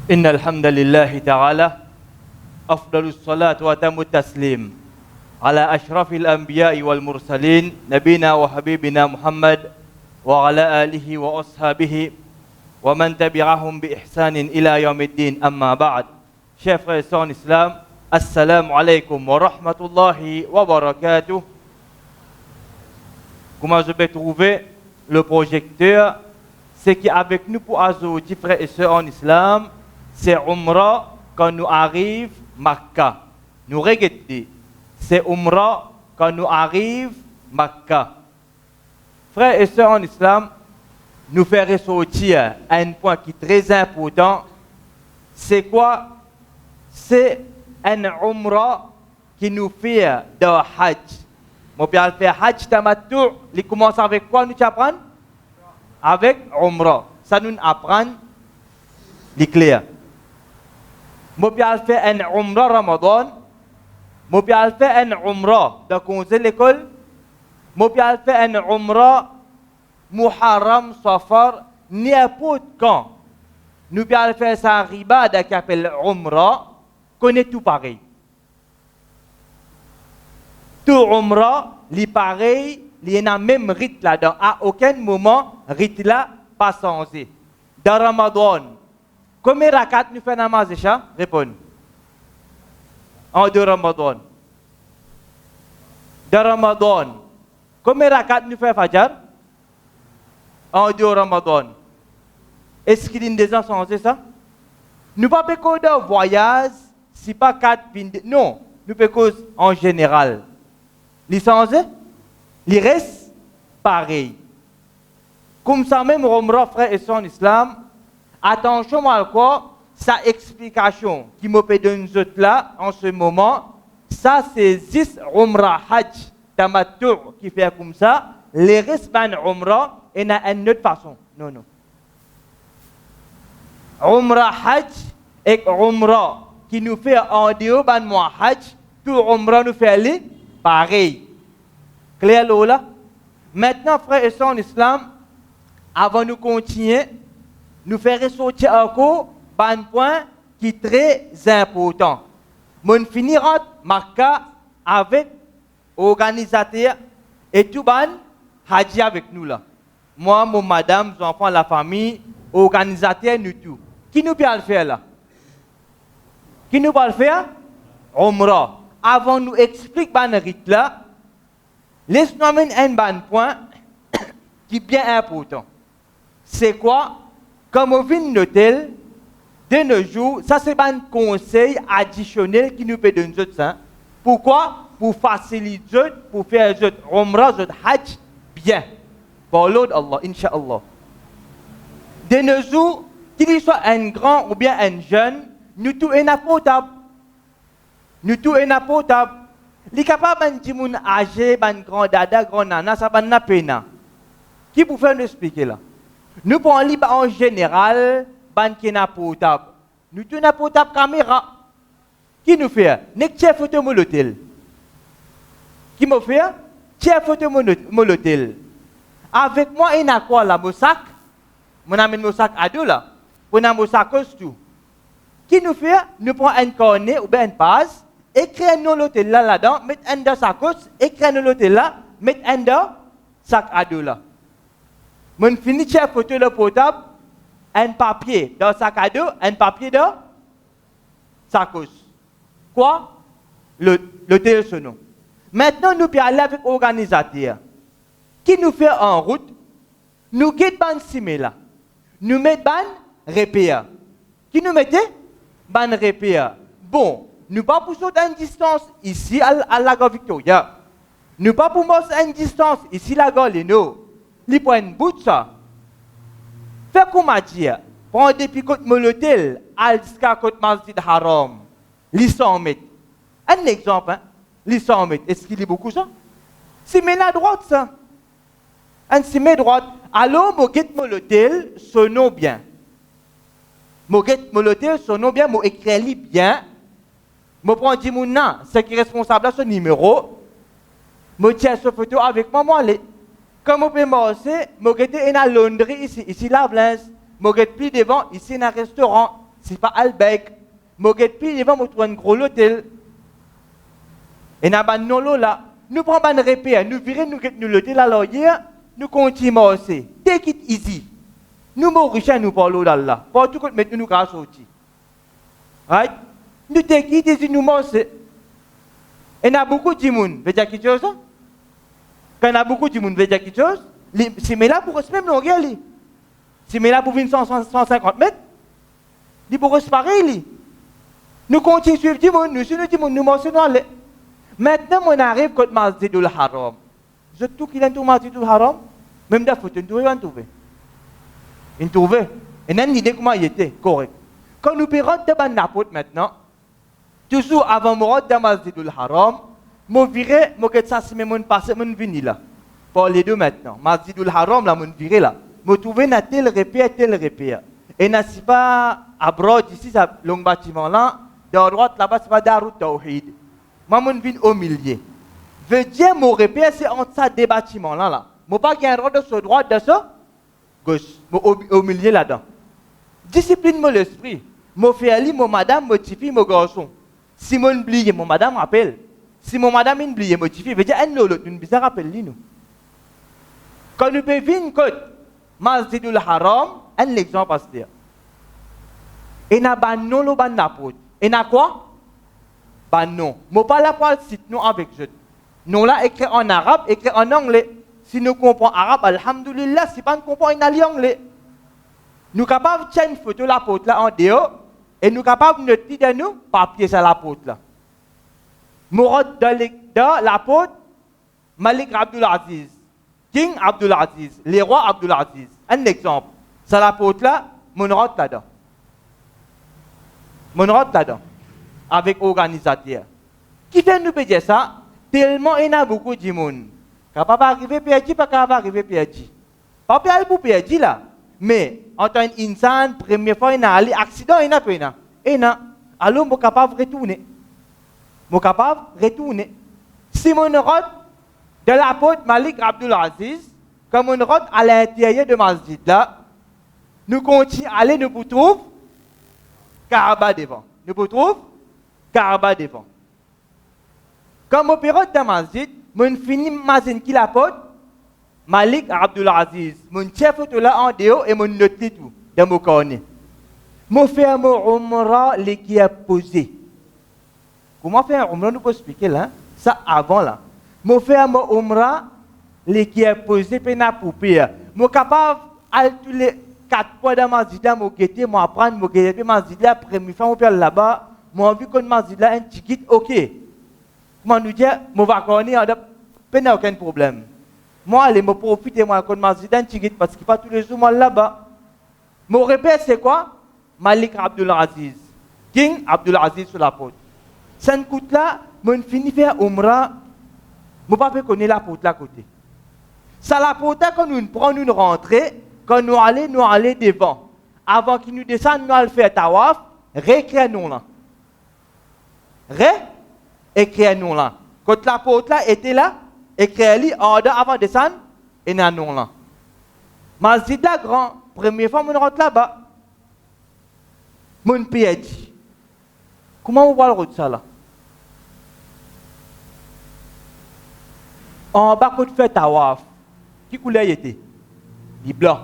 إن الحمد لله تعالى أفضل الصلاة وأتم التسليم على أشرف الأنبياء والمرسلين نبينا وحبيبنا محمد وعلى آله وأصحابه ومن تبعهم بإحسان إلى يوم الدين أما بعد. Chers frères et sœurs en islam, assalamu alaikum wa rahmatullahi wa barakatuh. Comment je vais trouver le projecteur? C'est qu'avec nous pour aujourd'hui, frères et sœurs en islam, c'est Umrah quand nous arrive Makkah. Nous regardez, c'est Umrah quand nous arrive Makkah. Frères et sœurs en islam, nous faire ressortir un point qui est très important. C'est quoi? C'est un Umrah qui nous fait de Hajj. Mon père fait Hajj Tamattu, il commence avec quoi nous apprendre? Avec Umrah. Ça nous apprend les clairs. Mon père fait un Umrah Ramadan. Mon père fait un Umrah de conseil l'école. Mon père fait un Umrah Muharram Safar, n'importe quand. Nous pouvons faire ça ribada qui appelle Umrah, qu'on est tout pareil. Tout Umrah, il pareil, il y a un même rite là-dedans. À aucun moment, rite là pas changé. Dans Ramadan, combien de rakat nous faisons namaz déjà? Répondez. En de Ramadan. Dans Ramadan, combien de rakat nous faisons Fajr? En de Ramadan. Est-ce qu'il y a des gens changés ça? Nous ne pouvons pas causer de voyage, si pas 4 non, nous pouvons causer en général. Les changés, les restent pareil. Comme ça même, Umrah, frère et sœurs en islam, attention à quoi, sa explication qui me peut donner là, en ce moment, ça c'est 10 Umrah Hajj, Tamattu qui fait comme ça, les restes ban Umrah, et n'a une autre façon. Non, non. Umrah Hajj et Umrah qui nous fait en dehors ban mois Hajj, tout Umrah nous fait aller pareil. Clair là? Maintenant, frères et sœurs en islam, avant de continuer, nous faire ressortir encore un point qui est très important. Nous finirons Makkah avec organisateur et tout ban Hajj avec nous là. Moi, mon madame, mes enfants, la famille, organisateur, nous tout. Qui nous peut le faire là? Qui nous peut le faire? Umrah. Avant de nous expliquer le rite là, laisse-nous amener un bon point qui est bien important. C'est quoi? Comme on vient de l'hôtel, de nos jours, ça c'est un conseil additionnel qui nous peut donner ça. Pourquoi? Pour faciliter, pour faire Umrah, Hajj bien. Par l'autre Allah, Inch'Allah. De nos jours, qu'il soit un grand ou bien un jeune, nous tous sommes potable. Nous tous sommes potable. Les capables de gens âgés, de grand dada, grand nana, ça va n'a peine. Qui peut faire nous expliquer là? Nous prenons libre en général, qui n'a potable. Nous tous sommes potable caméra. Qui nous fait? N'est que photo mon l'hôtel. Qui me fait? Tiens photo mon l'hôtel. Avec moi, il y a quoi là? Mon sac? Mon amène mon sac à dos là. On a mon sac tout. Qui nous fait? Nous prenons un cornet ou bien une passe, écrire nous l'hôtel là-dedans, mettre un dans sa course, écrire nous l'hôtel là, mettre un dans sac à dos là. Mon fini de photo le portable, un papier dans sac à dos, un papier dans sa course. Quoi? L'hôtel ce nom. Maintenant, nous pouvons aller avec l'organisateur. Qui nous fait en route? Nous guide ban simé là. Nous mettons ban repère. Qui nous mettez? Ban repère. Bon, nous pas pour sauter une distance ici à la gare Victoria. Nous pas pour monter une distance ici à la gare Leno. Li prend une bout de ça. Fais comme à dire. Prends depuis côte Molotel, al jusqu'à côte Masjid Haram. Li 100 mètres. Un exemple, hein? Li 100 mètres. Est-ce qu'il y a beaucoup ça? C'est mais la droite ça. Un cimé droite. Alors, mon guette l'hôtel, sonne bien. Mon guette l'hôtel, sonne bien, mon écrit bien. Mon prend dit mon nom, c'est qui est responsable de ce numéro. Mon tiens ce photo avec moi, Comme on peut marcher, mon guette est dans la laundry ici, lave linge. Mon guette plus devant, ici dans un restaurant. c'est pas Albec. Moget puis devant me trouve un gros hôtel. Et n'a pas non là, nous prenons pas de répé, nous virons nous l'hôtel à l'hier, nous continuons aussi. Take it easy. Nous Mauriciens nous parlons d'Allah. Pour tout compte maintenant nous grâce aussi. Right? Nous take it easy nous manger. Et n'a beaucoup de monde, veut dire quelque chose? Quand on a beaucoup de monde, veut dire quelque chose? Si mais là pour se même longueur li. Si mais là pour venir 150 mètres, il pour se pareil li. Nous continuons suivre du monde, nous suivons du monde, nous marchons dans les. Maintenant, on arrive quand Masjidul Haram. Je tout qu'il a tout Masjidul Haram, même des photos, on trouve. On trouve. Et on a une idée comment il était, correct. Quand nous payons de Napot maintenant, toujours avant de rentrer dans Masjidul Haram, je virais, je vais ça, c'est mon passé, mon vini là. Pour les deux maintenant. Masjidul Haram, là, mon virais là. Je trouve un tel repère. Et n'est-ce pas à Brod, ici, c'est long bâtiment là, de droite là-bas, c'est pas Darut Tawhid. Moi, je viens au milieu. Veut dire, mon repère, c'est entre ça deux bâtiments là. Je ne pas gagner de ce droite, de ce gauche. Au milieu là-dedans. Discipline-moi l'esprit. Je fais aller, mon madame, motifie, mon garçon. Si je oublie, mon madame rappelle. Si mon madame oublie, motifie, veut dire, elle nous bizarre rappelle nous. Quand nous pouvons venir côté Masjidul Haram, un exemple à se dire. Et n'a pas non le ban n'apôtre. Et n'a quoi? Ben non. Je ne parle pas de site non avec je. Non là écrit en arabe, écrit en anglais. Si nous comprenons arabe, alhamdulillah, si pas nous comprenons en anglais. Nous sommes capables de faire une photo de l'apôtre là en dehors et nous sommes capables de noter nous papier sur l'apôtre là. Mourad dans l'apôtre Malik Abdul Aziz, King Abdul Aziz, le roi Abdul Aziz. Un exemple. C'est l'apôtre là, mon rot là-dedans. Mon rot là-dedans. Avec organisateur. Qui fait nous dire ça? Tellement il y a beaucoup de monde. Quand pas arriver perdu, pas capable arriver perdu. Pas perdu pour perdu là. Mais en tant qu'insan, première fois il y a un accident, il y a pas. Et non. Alors je suis capable de retourner. Je suis capable de retourner. Si mon route de l'apôtre Malik Abdul Aziz, comme on route à l'intérieur de Masjid là, nous continuons à aller, nous vous trouvons Kaaba devant. Nous vous trouvons Kaaba devant. Comme on pirote dans Masjid, mon fini Masjid qui l'apôtre Malik Abdul Aziz, mon chef de là en dehors et mon note tout dans mon cornet. Mon faire mon umrah les qui a posé. Comment faire un umrah nous peut expliquer là? Ça avant là. Mon faire mon umrah les qui a posé pena poupée. Mon capable à tous les 4 points dans Masjid là, mon guetter, mon apprendre, mon guetter Masjid là, première fois mon père là-bas, mon envie qu'on Masjid là un ticket, ok. Comment nous dire, mon va connaître, pas aucun problème. Moi, allez, me profiter, moi, qu'on Masjid là un ticket parce qu'il pas tous les jours moi là-bas. Mon repère c'est quoi? Malik Abdul Aziz, King Abdul Aziz sur la porte. Ça ne coûte là, mon fini faire umrah, mon papa connaît la porte là côté. Ça la porte quand nous prenons une rentrée, quand nous allons devant. Avant qu'ils nous descendent, nous allons faire tawaf, réécrire-nous là. Réécrire-nous là. Quand la porte là était là, écrire-lui avant de descendre, et nous là. Masjid là grand, première fois, on rentre là-bas. Mon pied. Comment on voit le ça là? En bas, quand tu fais tawaf, qui couleur était? Il blanc.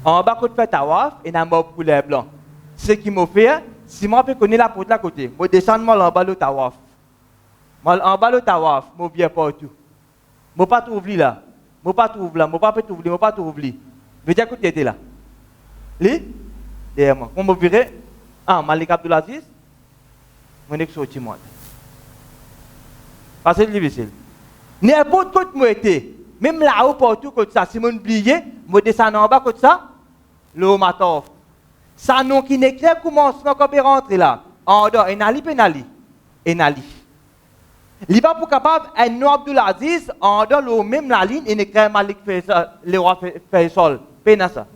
En bas, quand tu fais tawaf, il y a une couleur blanc. Ce qui m'a fait, si moi je connais la porte là côté, je descends en bas le tawaf. En bas le tawaf, je viens partout. Je ne pas trouver là. Je ne pas trouver là. Je ne pas trouver. Je veux dire que tu étais là. Li? Derrière moi. Comment vous verrez? Ah, Malik Abdul Aziz? Je suis sorti moi. Parce que c'est difficile. N'importe quoi que moi était, même là-haut, partout, comme ça, si je m'oubliais, je descends en bas, comme ça, le matov. Ça, non, qui n'est clair, commencement, quand on rentre là. En dehors, Enali. Il va pour capable, un nom Abdul Aziz, en dehors, le même la ligne, il n'est clair, Malik Faisal, le roi Faisal. Pena ça.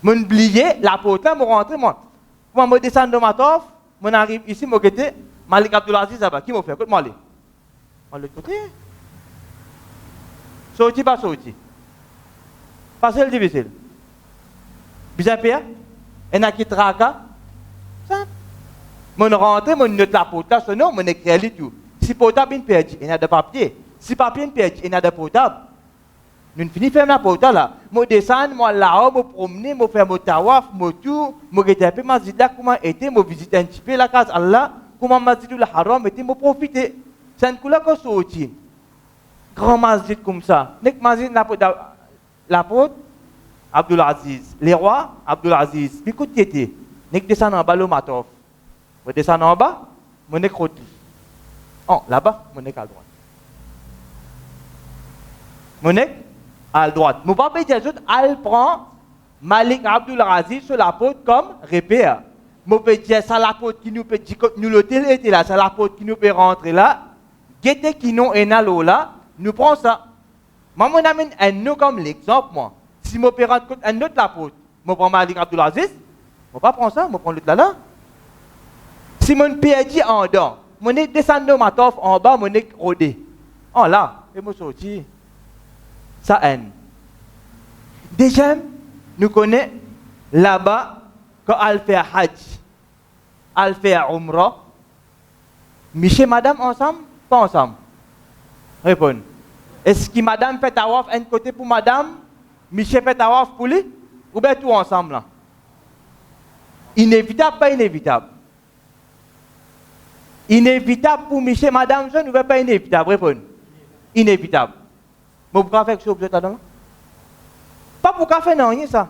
M'oublier, la porte là, je rentre, moi. Quand je descends de matov, je arrive ici, je suis Malik Abdul Aziz là-bas. Qui m'a fait? Écoute-moi, allez. De l'autre côté. Sorti, pas sorti. Facile, difficile. Bizarre, Pierre? Et n'a qui traka? Simple. Mon rentre, mon note la porte là, sinon, mon écrit tout. Si portable est perdu, il y a de papier. Si papier est perdu, il y a de portable. Nous finissons faire la porte là. Je descends, je là, je promener, je fais mon tawaf, je tout, je regarde ma zida, comment était, je visite un petit peu la case Allah, comment ma zida le haram était, je profite. C'est un coup là que sorti. Grand masjid comme ça. Nek masjid la porte, Abdul Aziz. Les rois, Abdul Aziz. Puis écoute, était. Nek descend en bas le matof. Je descends en bas, je nek roti. Oh, là-bas, je nek à droite. Je nek à droite. Mon papa dit al prend Malik Abdul Aziz sur la porte comme repère. Mon peut dire ça la porte qui nous peut dire que nous l'hôtel était là, ça la porte qui nous peut rentrer là. Guette qui nous est là, nous prenons ça. Moi, je amène un autre comme l'exemple, moi. Si je peux rentrer un autre la porte, je prends Malik Abdul Aziz, je ne pas prendre ça, je prends l'autre là. Si mon PID en dedans, je descends de ma toffe en bas, je suis rodé. Oh là, je me sorti. Ça haine. Déjà, nous connaissons là-bas, quand elle fait Hajj, elle fait Umrah, monsieur et madame ensemble, pas ensemble. Réponds. Est-ce que madame fait tawaf un côté pour madame, monsieur fait tawaf pour lui, ou bien tout ensemble là? Inévitable, pas inévitable. Inévitable pour monsieur et madame, je ne veux pas inévitable. Réponds. Inévitable. Mais pourquoi faire quelque chose là-dedans? Pas pour faire non, ça.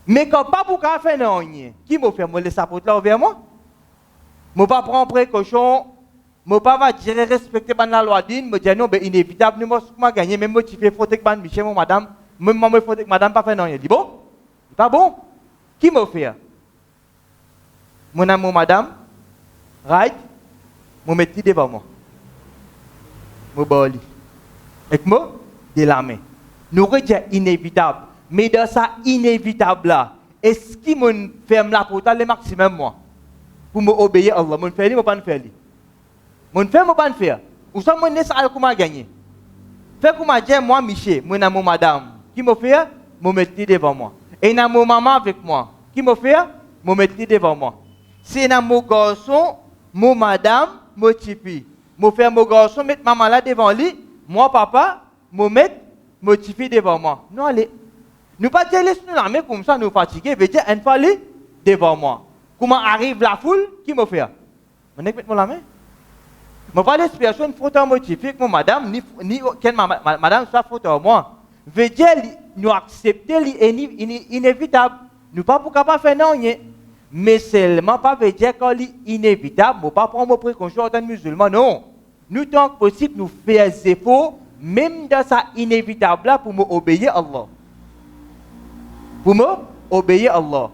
Mais quand pas pour faire non, qui m'a fait me laisser porte là vers moi? Je ne pas prendre précaution, je ne pas dire respecter la loi d'ine, me dire non, c'est inévitable, nous ne gagner, même si je fais faute avec monsieur, madame, même si je faute avec madame, pas faire non. Il dit bon? C'est pas bon? Qui m'a fait? Mon amour, madame, right? Je mets devant moi. Je boli. Avec moi, de la main. Nous rejetons inévitable. Mais dans ça inévitable là, est-ce qu'il me ferme la porte le maximum moi? Pour m'obéir à Allah. Mon faire, mon pas faire. Mon faire, mon pas faire. Ou ça, mon laisse à comment gagner. Fait comment dire moi, Michel, mon amour madame. Qui me fait? Me mettre devant moi. Et un amour maman avec moi. Qui me fait? Me mettre devant moi. Si un amour garçon, mon madame, mon tipi. Me faire mon garçon, mettre maman là devant lui. Moi, papa, me mettre, me tipi devant moi. Non, allez. Nous pas dire laisse-nous la main comme ça, nous fatiguer. Veut dire, une fois devant moi. Comment arrive la foule? Qui me fait? Je ne mets la main. Je ne pas l'inspiration une photo motifique, madame, ni quelle madame soit photo moi. Veut dire, nous accepter l'inévitable. Nous pas pour capable faire non. Mais seulement pas veut dire que c'est inévitable. Nous pas prendre précaution en tant que musulmans. Non. Nous, tant que possible, nous faisons des efforts, même dans ça inévitable là, pour m'obéir à Allah. Pour m'obéir à Allah.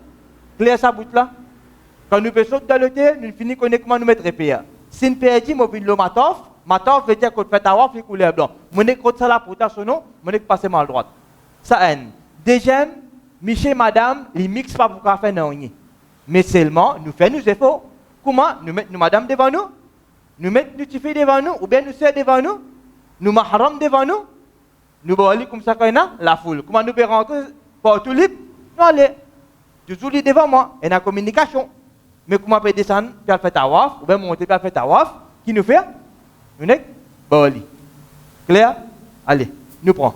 Claire ça bout là? Quand nous faisons dans le thé, nous finissons comment nous mettre repère. Si nous perdons mobile le matof veut dire qu'on fait tawaf et couleur blanc. Mon écoute ça là pour ta sono, mon écoute passer mal droite. Ça haine. Deuxième, monsieur madame, ils mixent pas pour faire non. Mais seulement nous faisons nos efforts. Comment? Nous mettons nous madame devant nous, nous mettons nous tifé devant nous, ou bien nous sœurs devant nous, nous mahram devant nous, nous aller comme ça quand il y a la foule. Comment nous pouvons rentrer par tout libre? Non allez, toujours devant moi, et la communication. Mais comment on peut descendre, faire fait tawaf, ou bien monter, faire fait tawaf, qui nous fait? Nous n'est pas clair? Allez, nous prenons.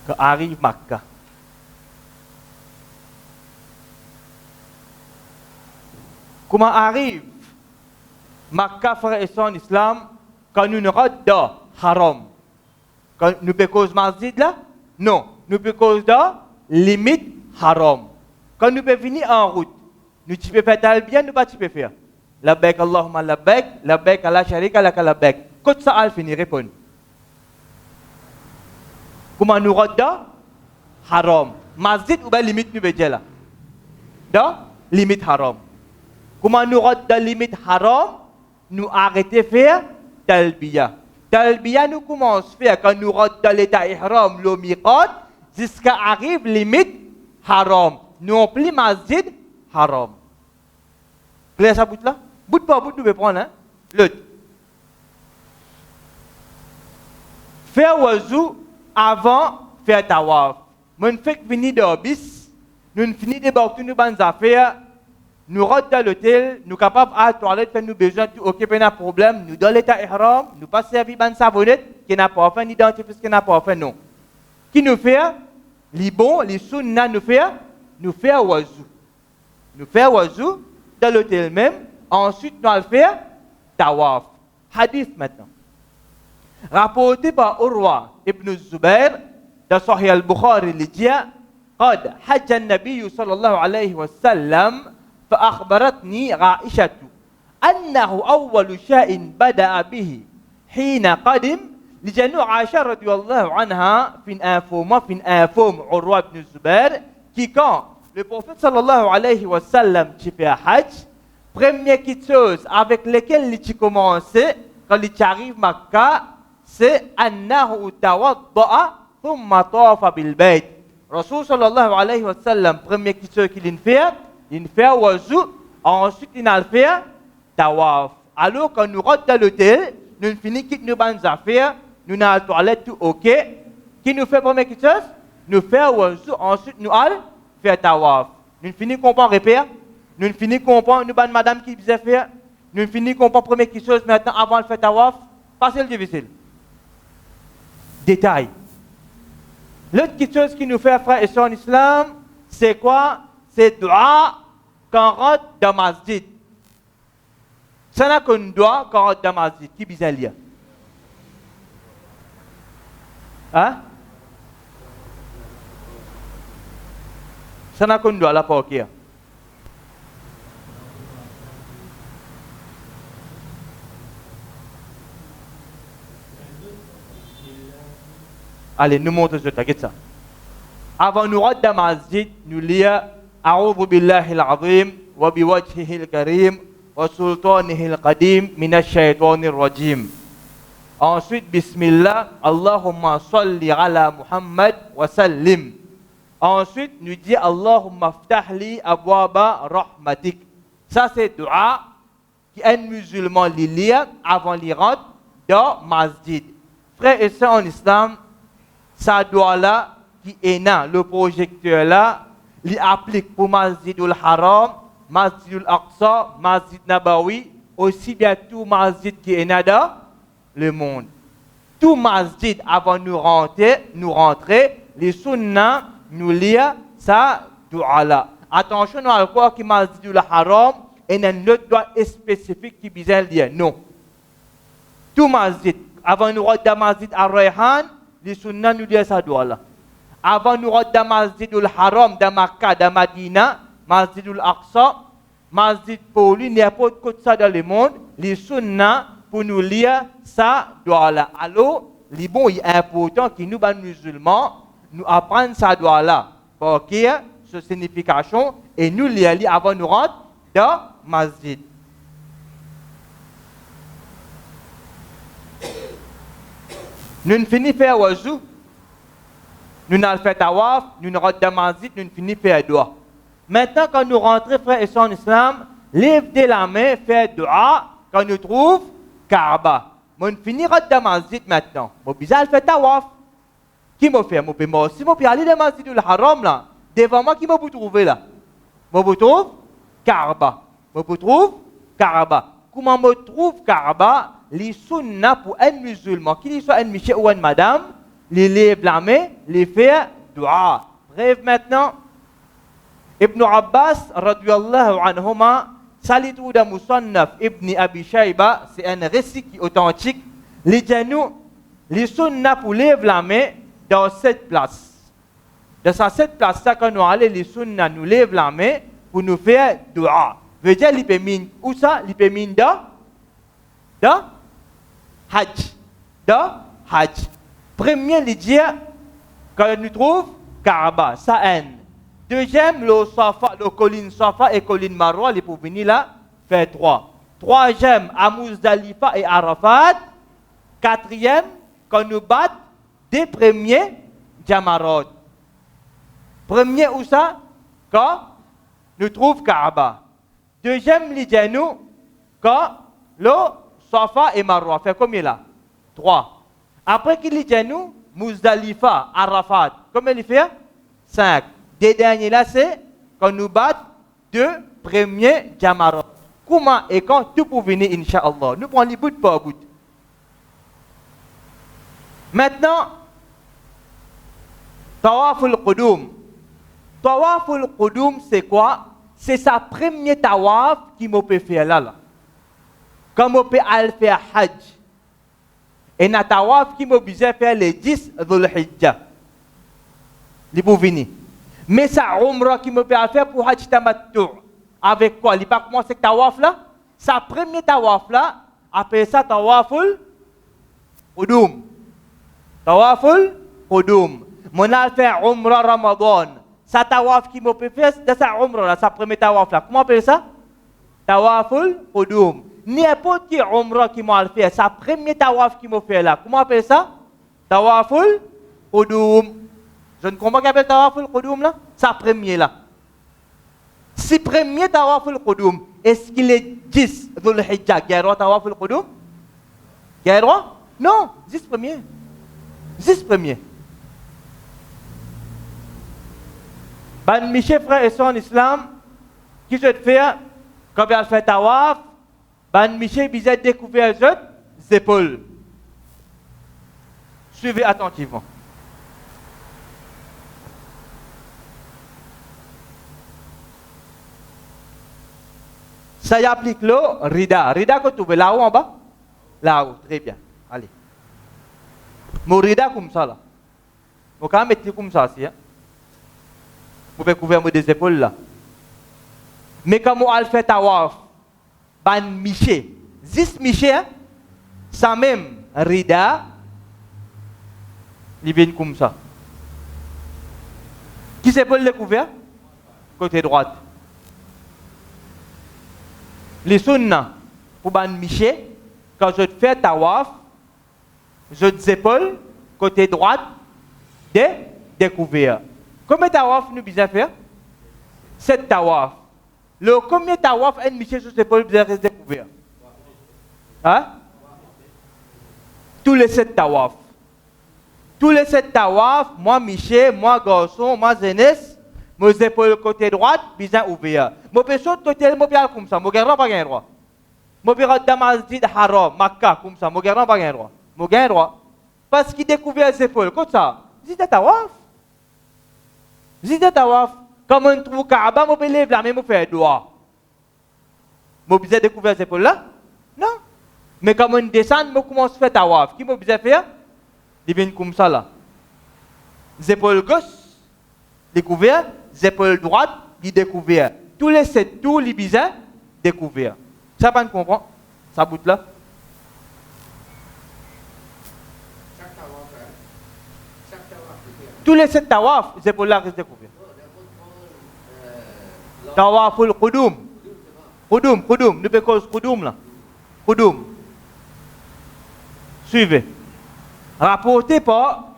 Quand arrive Makkah, comment arrive Makkah, frère et son islam, quand nous ne rentrons dans haram? Quand nous peut cause masjid là? Non, nous peut cause dans limite haram. Quand nous pouvons venir en route, nous pouvons faire talbiya, nous ne pouvons pas faire. Labbaik Allahumma labbaik, labbaik la sharika laka labbaik. Quand ça a fini, répondre. Comment nous rentrons dans haram? Masjid ou bien limite nous dire là? Dans limite haram. Comment nous rentrons dans limite haram? Nous arrêtons de faire talbiya. Talbiya nous commence à faire quand nous rentrons dans l'état ihram, le miqat, jusqu'à arrive limite haram. Nous on plie masjid haram. Claire ça bout là? Bout par bout nous pouvons prendre hein? L'autre. Faire wazou avant faire tawaf. Mon fait venir d'Orbis, nous finissons de voir toutes nos bonnes affaires, nous rentrons dans l'hôtel, nous sommes capables à la toilette, faire nos besoins, tout occuper nos problèmes, nous dans l'état ihram, nous pas servir bonne savonnette, qui n'a pas fait, ni dentifrice qui n'a pas fait, non. Qui nous fait, les bons, les sunna nous fait wazou. Nous fait wazou dans l'hôtel même, ensuite nous allons faire tawaf. Hadith maintenant. Rapporté par Urwa ibn Zubair, dans Sahih al-Bukhari, il dit قد حج النبي صلى الله عليه وسلم فأخبرتني عائشة أنه أول شيء بدأ به حين قدم لجنو عائشة رضي الله عنها في أنفوم عروة بن الزبير qui quand le prophète sallallahu alayhi wa sallam qui fait hajj, première chose avec laquelle il commencé quand il arrive à Makkah, c'est أنه توضأ ثم طاف بالبيت. Rasul sallallahu alayhi wa sallam, première chose qu'il fait wazou, ensuite il a fait tawaf. Alors quand nous rentrons dans l'hôtel, nous finissons nos bonnes affaires, nous allons à la toilette, tout ok. Qui nous fait première chose? Nous faisons wazou, ensuite nous allons faire tawaf. Nous finissons comprendre repère, nous finissons comprendre nous bonnes madame qui disait faire, nous finissons comprendre première chose maintenant avant de faire tawaf. Facile, difficile. Détail. L'autre chose qui nous fait, frère et sœurs en islam, c'est quoi? C'est dua quand on rentre dans la masjid. Ça n'a qu'un dua quand on rentre dans la masjid. Qui bizarre lire? Hein? Ça n'a qu'un dua là pour qui? Allez, nous montrons ce texte. Avant nous rentrer dans la masjid, nous lisons أعوذ بالله العظيم وبوجهه الكريم وسلطانه القديم من الشيطان الرجيم. Ensuite, Bismillah, Allahumma salli ala Muhammad wa sallim. Ensuite, nous disons Allahumma ftahli abwaba rahmatik. Ça, c'est dua qui un musulman lit avant de rentrer dans la masjid. Frères et sœurs en islam, ça doit là, qui est là, le projecteur là, il applique pour Masjidul Haram, Masjidul Aqsa, Masjid Nabawi, aussi bien tout Masjid qui est là dans le monde. Tout Masjid, avant de nous rentrer, les sunnah, nous lire ça, doua là. Attention à quoi que Masjidul Haram, et un autre doigt spécifique qui besoin de dire non. Tout Masjid, avant de nous rentrer dans Masjid Ar-Rayhan, les sunnah nous disent ça doit là. Avant nous rentrer dans Masjidul Haram, dans Makkah, dans Madina, Masjidul Aqsa, Masjid Poli, n'importe quoi ça dans le monde, les sunnah pour nous lire ça doit là. Alors, les bons, il est important que nous, musulmans, nous apprenions ça doit là. Pour qu'il y ait cette signification et nous lire avant nous rentrer dans Masjid. Nous finissons faire wazou, nous allons faire tawaf, nous rentrons dans la masjid, nous finissons faire dua. Maintenant, quand nous rentrons, frères et sœurs en islam, lèvez la main, faire dua, quand nous trouvons Kaaba. Nous finissons dans la masjid maintenant. Nous allons faire tawaf. Qui m'a fait? Moi aussi, je peux aller dans la masjid du Haram là. Devant moi, qui m'a trouvé là? Je vous trouve Kaaba. Je vous trouve Kaaba. Comment me trouve Kaaba? Les sunnah pour un musulman, qu'il soit un monsieur ou une madame, les lève la main, les faire dua. Bref maintenant, Ibn Abbas, radiyallahu anhuma, salitou da Musannaf Ibn Abi Shayba, c'est un récit qui est authentique. Les genoux, les sunnah pour lever la main dans cette place. Dans cette place, ça, quand nous allons, les sunnah nous lèvent la main pour nous faire dua. Veut dire, il peut mine, où ça? Il peut mine dans Hajj. Dans Hajj. Premier, il dit, quand nous trouvons Kaaba, ça un. Deuxième, le colline Safa et colline Marwa, il pour venir là, faire 3. Troisième, à Muzdalifa et Arafat. Quatrième, quand nous battons des premiers Jamarot. Premier, où ça? Quand nous trouvons Kaaba. Deuxième, il dit nous, quand le Safa et Marwa, fait combien là? 3. Après qu'il dit nous, Muzdalifa, Arafat, combien il fait? 5. Des derniers là, c'est quand nous battons 2 premiers Jamarot. Comment et quand tout pour venir, Inch'Allah. Nous prenons les bouts par bout. Maintenant, Tawaful Qudum. Tawaful Qudum, c'est quoi? C'est sa première tawaf qui m'a peut faire là. Comme on peut aller faire Hajj. Et na tawaf qui m'a besoin faire les 10 Dhul Hijjah. Il pour venir. Mais sa umrah qui m'a peut faire pour Hajj Tamattu'. Avec quoi? Il pas commencer avec tawaf là? Sa première tawaf là, après ça Tawaful Qudum. Tawaful Qudum. Mon a fait umrah Ramadan. Sa tawaf qui m'a peut faire, c'est sa umrah là, sa première tawaf là. Comment on appelle ça? Tawaful Qudum. N'importe qui umrah qui m'a fait, sa première tawaf qui m'a fait là. Comment on appelle ça? Tawaful Qudum. Je ne comprends pas qu'appelle Tawaful Qudum là? Sa première là. Si premier Tawaful Qudum, est-ce qu'il est 10 Dhul Hijjah? Il y a droit Tawaful Qudum? Il y a droit? Non, 10 premiers. 10 premiers. Ben, mes chers frères et sœurs en islam, qui je te fais, quand il fait tawaf, ben, mes chers, ils ont découvert les épaules. Suivez attentivement. Ça y applique le rida. Rida que tu veux là-haut en bas? Là-haut, très bien. Allez. Mon rida comme ça là. Mon quand mettre comme ça aussi. Hein? Vous pouvez couvrir des épaules là. Mais quand on fait tawaf, ban miché, 10 miché, hein? Ça même rida, il vient comme ça. Qui s'épaule le couvert? Côté droite. Les sunnah, pour ban miché, quand je fais tawaf, je t'épaule côté droite, découvert. Combien de tawaf nous besoin faire? 7 tawaf. Le combien de tawaf un miché sur ses épaules besoin rester découvert? Hein? Tous les 7 tawaf. Tous les 7 tawaf, moi miché, moi garçon, moi jeunesse, mes épaules côté droite, besoin ouvert. Mon péché côté mon pied comme ça, mon garant pas gain droit. Mon pied dans Masjid Haram, Makkah comme ça, mon garant pas gain droit. Mon gain droit. Parce qu'il découvert les épaules comme ça. C'est tawaf. Zida tawaf, comme on trouve Kaaba, on peut lever la main, on fait doigt. On besoin découvrir ces épaules là? Non. Mais comme on descend, on commence à faire tawaf. Qui m'a besoin faire? Il vient comme ça là. Les épaules gauche, découvert. Les épaules droite, il découvert. Tous les 7 tours, les besoin découvert. Ça pas comprendre? Ça bout là? Tous les 7 tawaf, les épaules là restent découvertes. Tawaful Qudum. Qudum. Nous faisons Qudum là. Qudum. Suivez. Rapporté par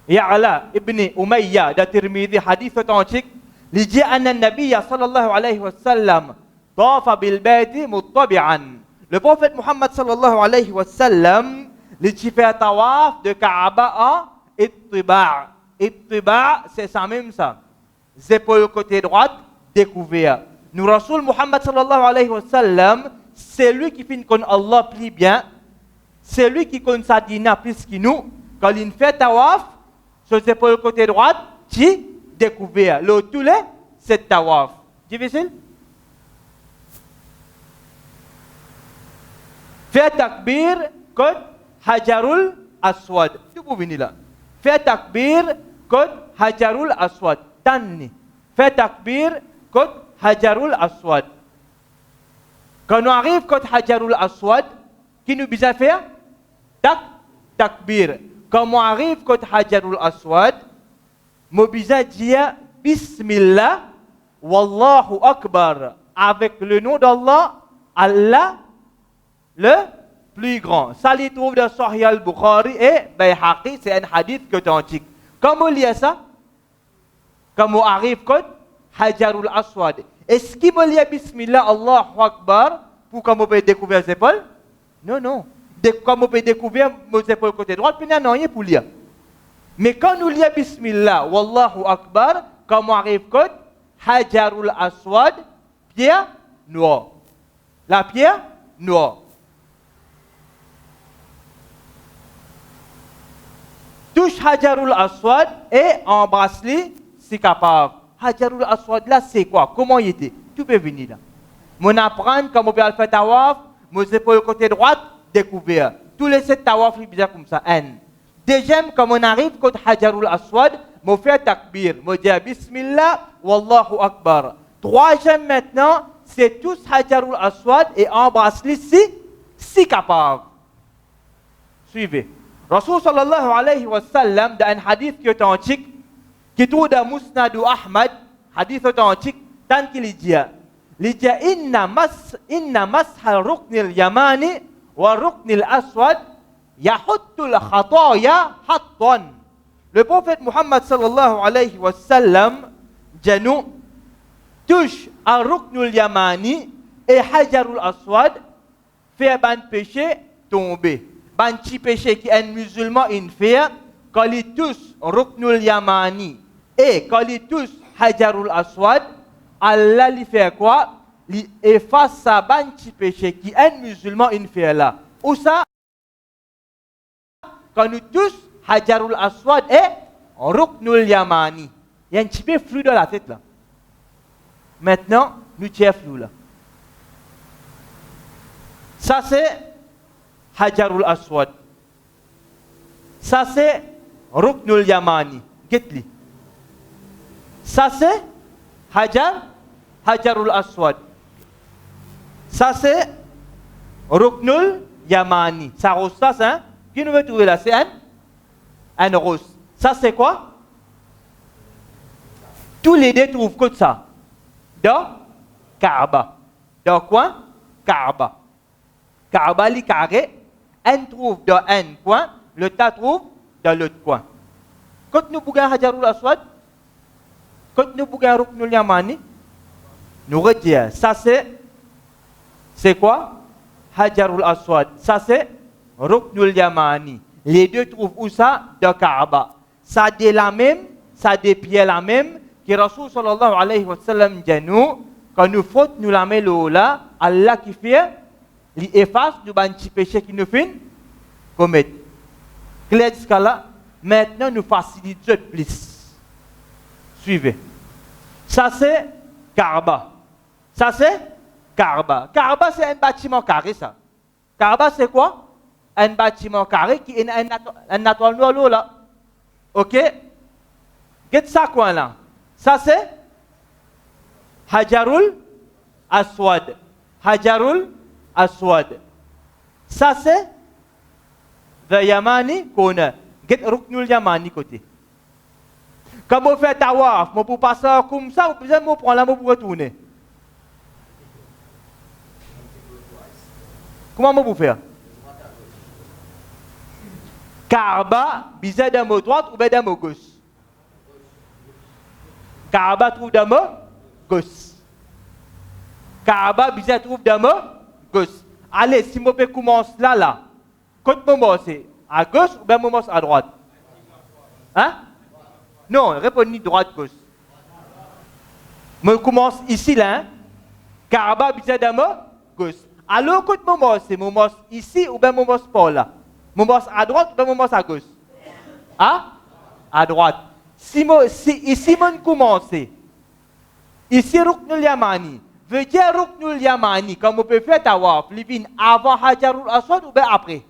Ya'la ibn Umayya de Tirmidhi, hadith authentique. Il dit que le Nabi sallallahu alayhi wa sallam tafa bil bayti muttabi'an. Le prophète Muhammad sallallahu alayhi wa sallam, il fait tawaf de Kaaba en ittiba'. Ittiba', c'est ça même ça. Épaules côté droite, découvert. Nous, Rasoul Muhammad sallallahu alayhi wa sallam, c'est lui qui fait qu'on Allah plie bien. C'est lui qui connaît sa dina plus que nous. Quand il fait tawaf, sur ses épaules côté droite, tu découvert. Le tous les, c'est tawaf. Difficile? Fait takbir, côté Hajarul Aswad. Tu peux venir là. Fait takbir, côté Hajarul Aswad. Tanni. Fait takbir, côté Hajarul Aswad. Quand on arrive côté Hajarul Aswad, qui nous besoin faire? Takbir. Quand on arrive côté Hajarul Aswad, nous besoin dire Bismillah, Wallahu Akbar. Avec le nom d'Allah, Allah, le plus grand. Ça, il trouve dans Sahih al-Bukhari et Bayhaqi, c'est un hadith authentique. Comment on lit ça? Quand on arrive côté Hajarul Aswad. Est-ce qu'il me lit Bismillah, Allahu Akbar pour qu'on peut découvrir ses épaules? Non. Comme on peut découvrir mes épaules côté droit, puis il n'y a rien pour lire. Mais quand nous lisons Bismillah, Wallahu Akbar, comment arrive côte Hajarul Aswad, pierre noire. La pierre noire. Touche Hajarul Aswad et embrasse-le si capable. Hajarul Aswad là, c'est quoi? Comment il était? Tu peux venir là. Mon apprendre comment on peut faire tawaf, mon épaules côté droite, découvert. Tous les 7 tawaf, ils bizarre comme ça. Deuxième, quand on arrive côté Hajarul Aswad, on fait takbir. On dit Bismillah, Wallahu Akbar. Troisième maintenant, c'est tous Hajarul Aswad et embrasse-le si capable. Suivez. Rasul sallallahu alayhi wa sallam, dans un hadith qui est authentique, qui trouve dans Musnad Ahmad, hadith authentique, tant qu'il dit, inna mashal rukn al-yamani wa rukn al-aswad yahuttu al-khataya hattan. Le prophète Muhammad sallallahu alayhi wa sallam, Janou, touche à rukn al-yamani et hajarul aswad, fait un péché tomber. Un petit péché qui est un musulman il fait, quand il touche ruknul yamani et quand il touche hajarul aswad, Allah lui fait quoi? Il efface sa petit péché qui est un musulman il fait là. Ou ça, quand nous touche hajarul aswad et ruknul yamani. Il y a un petit peu flou dans la tête là. Maintenant, nous tirons flou là. Ça c'est Hajarul Aswad. Ça c'est Ruknul Yamani. Get-li. Ça c'est Hajarul Aswad. Ça c'est Ruknul Yamani. Ça rose ça, hein? Qui nous veut trouver là? C'est un rose. Ça c'est quoi? Tous les deux trouvent que ça. Dans Kaaba. Dans quoi? Kaaba. Kaaba li carré. Un trouve dans un coin, le tas trouve dans l'autre coin. Quand nous bougeons Hajarul Aswad, quand nous bougeons Ruknul Yamani, nous retirons. Ça c'est quoi? Hajarul Aswad. Ça c'est Ruknul Yamani. Les deux trouvent où ça? Dans Kaaba. Ça dit la même, ça dit pied la même, que Rasul sallallahu alayhi wa sallam dit nous, quand nous faute nous la met là, Allah qui fait, il efface du petit péché qui nous fait commettre. Clair jusqu'à là. Maintenant, nous facilitons plus. Suivez. Ça, c'est Kaaba. Ça, c'est Kaaba. Kaaba, c'est un bâtiment carré, ça. Kaaba, c'est quoi? Un bâtiment carré qui est un étoile noire là. Ok? Qu'est-ce ça, quoi, là? Ça, c'est Hajarul Aswad. Hajarul Aswad. Ça c'est the Yamani qu'on a. Get Ruknul Yamani côté. Quand on fait tawaf, on peut passer comme ça, ou bien on prend la main pour retourner. Comment on peut faire? Kaaba, bizarre d'un mot droite ou bien d'un mot gauche? Kaaba trouve d'un mot gauche. Kaaba, bizarre trouve d'un mot gauche. Allez, si je peux commencer là. Quand je commence à gauche ou bien je commence à droite? Hein? Non, répondez droite-gauche. Je commence ici là. Kaaba, bizarre d'un mot gauche. Alors, quand je commence ici ou bien je commence pas là? Je commence à droite ou bien je commence à gauche? Hein? À droite. Si ici, je commence. Ici, Ruknul Yamani. Veut dire Ruknul Yamani, comme on peut faire tawaf, il vient avant Hajarul Aswad ou bien après?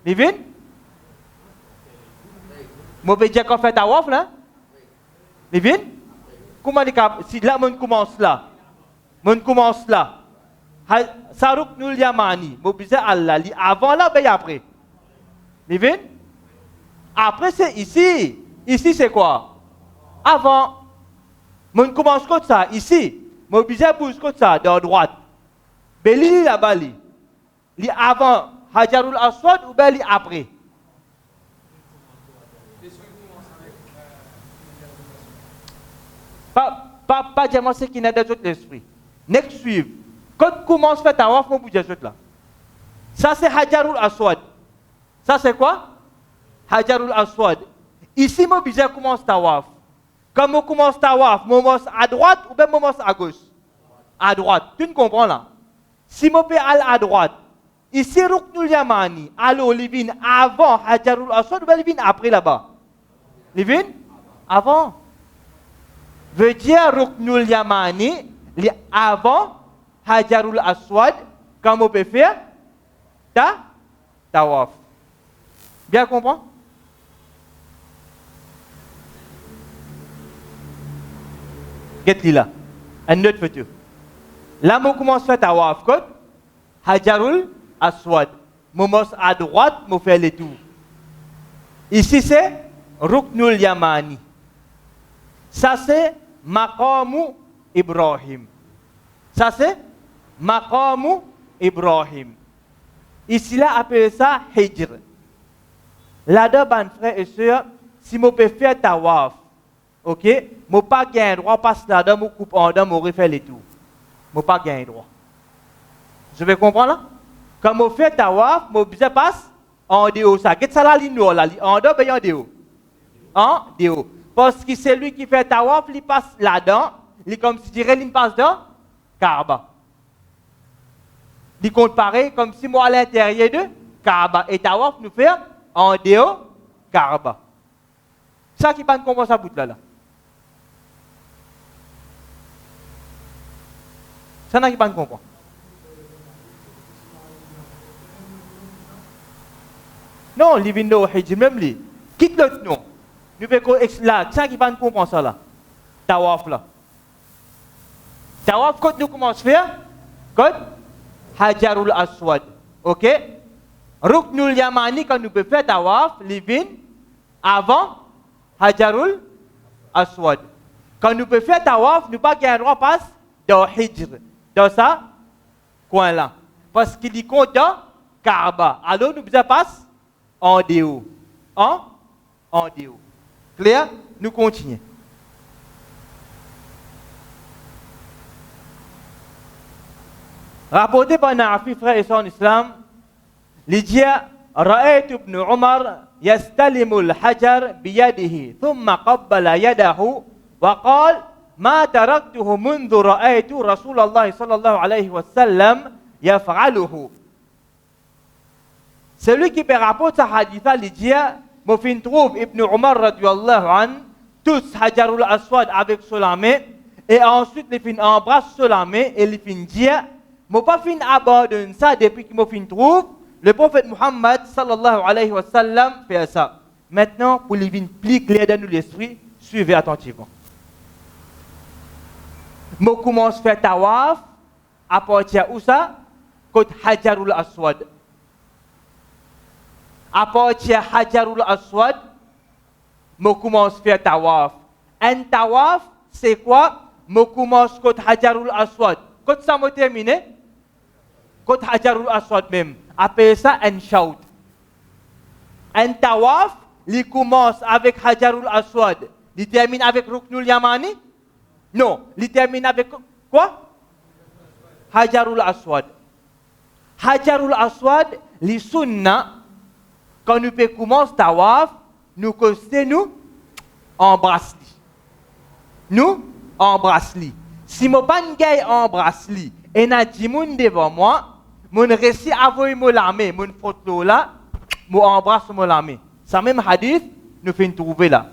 Il vient? On peut dire qu'on fait tawaf là? Il vient? Comment si là, on commence là. On commence là. Ça Ruknul Yamani. On peut dire Allah, avant là ou bien après? Il vient? Après c'est ici. Ici c'est quoi? Avant. On commence comme ça, ici. Mon bizarre bouge comme ça, de droite. Mais lui là-bas, lui avant Hajarul Aswad ou bien lui après? Pas dire ce qui n'est pas dans l'esprit. Next suivre. Quand tu commences à faire ta waf, mon bouge là. Ça c'est Hajarul Aswad. Ça c'est quoi? Hajarul Aswad. Ici, moi, je commence tawaf. Quand on commence tawaf, on commence à droite ou bien on commence à gauche? À droite. Tu comprends là? Si on peut aller à droite, ici, Ruknul Yamani, alors, il vient avant Hajarul Aswad ou bien il vient après là-bas? Il vient avant. Veut dire Ruknul Yamani, avant Hajarul Aswad, comme on peut faire tawaf. Bien comprendre? Qu'est-ce là? Un autre photo. Là, on commence à faire tawaf. Hajarul Aswad. On commence à droite, on fait les tours. Ici, c'est Ruknul Yamani. Ça, c'est Maqamu Ibrahim. Ça, c'est Maqamu Ibrahim. Ici, là, appelle ça Hijr. Là-dedans, frères et sœurs, si je peux faire tawaf, ok, je n'ai pas gagné droit parce que là-dedans, je coupe en dedans, je refais les tours. Je n'ai pas gagné droit. Je vais comprendre là? Quand je fais tawaf, je passe en dehors. Qu'est-ce que ça la ligne là? En dehors, bien en dehors. En dehors. Parce que c'est lui qui fait tawaf, il passe là-dedans, il comme si je dirais, il passe dans Kaaba. Il compte pareil comme si moi à l'intérieur de Kaaba. Et tawaf nous fait en dehors Kaaba. Ça qui pas comprendre ça bout là. Ça n'a qui pas comprendre. Non, il vient de Hijr même lui. Quitte l'autre nom. Nous faisons là, ça qui pas comprendre ça là. Tawaf là. Tawaf quand nous commençons à faire, quand Hajarul Aswad. OK? Ruknul Yamani, quand nous pouvons faire tawaf, livin avant Hajarul Aswad. Quand nous pouvons faire tawaf, nous pas gagner droit passe dans Hijr. Dans ça, coin là. Parce qu'il y compte dans Kaaba. Alors nous pouvons passer en dehors. En dehors. Clair? Nous continuons. Rapporté par Nafi, frère et sœurs en islam, il dit رأيت ابن عمر يستلم الحجر بيده ثم قبل يده وقال ما تركته منذ رأيت رسول الله صلى الله عليه وسلم يفعله. Celui qui peut rapporter ce hadith, il dit moi fin trouve Ibn Umar radiyallahu an tous Hajarul Aswad avec la main et ensuite il fin embrasse la main et il fin dire moi pas fin abandonne ça depuis que moi fin trouve le prophète Muhammad sallallahu alayhi wa sallam fait ça. Maintenant pour les vins plus clair dans l'esprit, suivez attentivement. Moi commence faire tawaf à partir où ça côté Hajarul Aswad. À partir Hajarul Aswad, je commence à faire tawaf. Un tawaf, c'est quoi? Je commence à Hajarul Aswad. Quand ça m'a terminé, quand Hajarul Aswad même, appelle ça un shout. Un tawaf, il commence avec Hajarul Aswad. Il termine avec Ruknul Yamani? Non, il termine avec quoi? Hajarul Aswad. Hajarul Aswad, les sunnah. Quand nous pouvons commencer tawaf, nous nous embrasse-li. Nous embrasse-li. Si je ne embrasse-li et n'a dit moun devant moi, mon récit avoue mon lame, mon photo là, mon embrasse mon lame. Ça même hadith nous fait trouver là.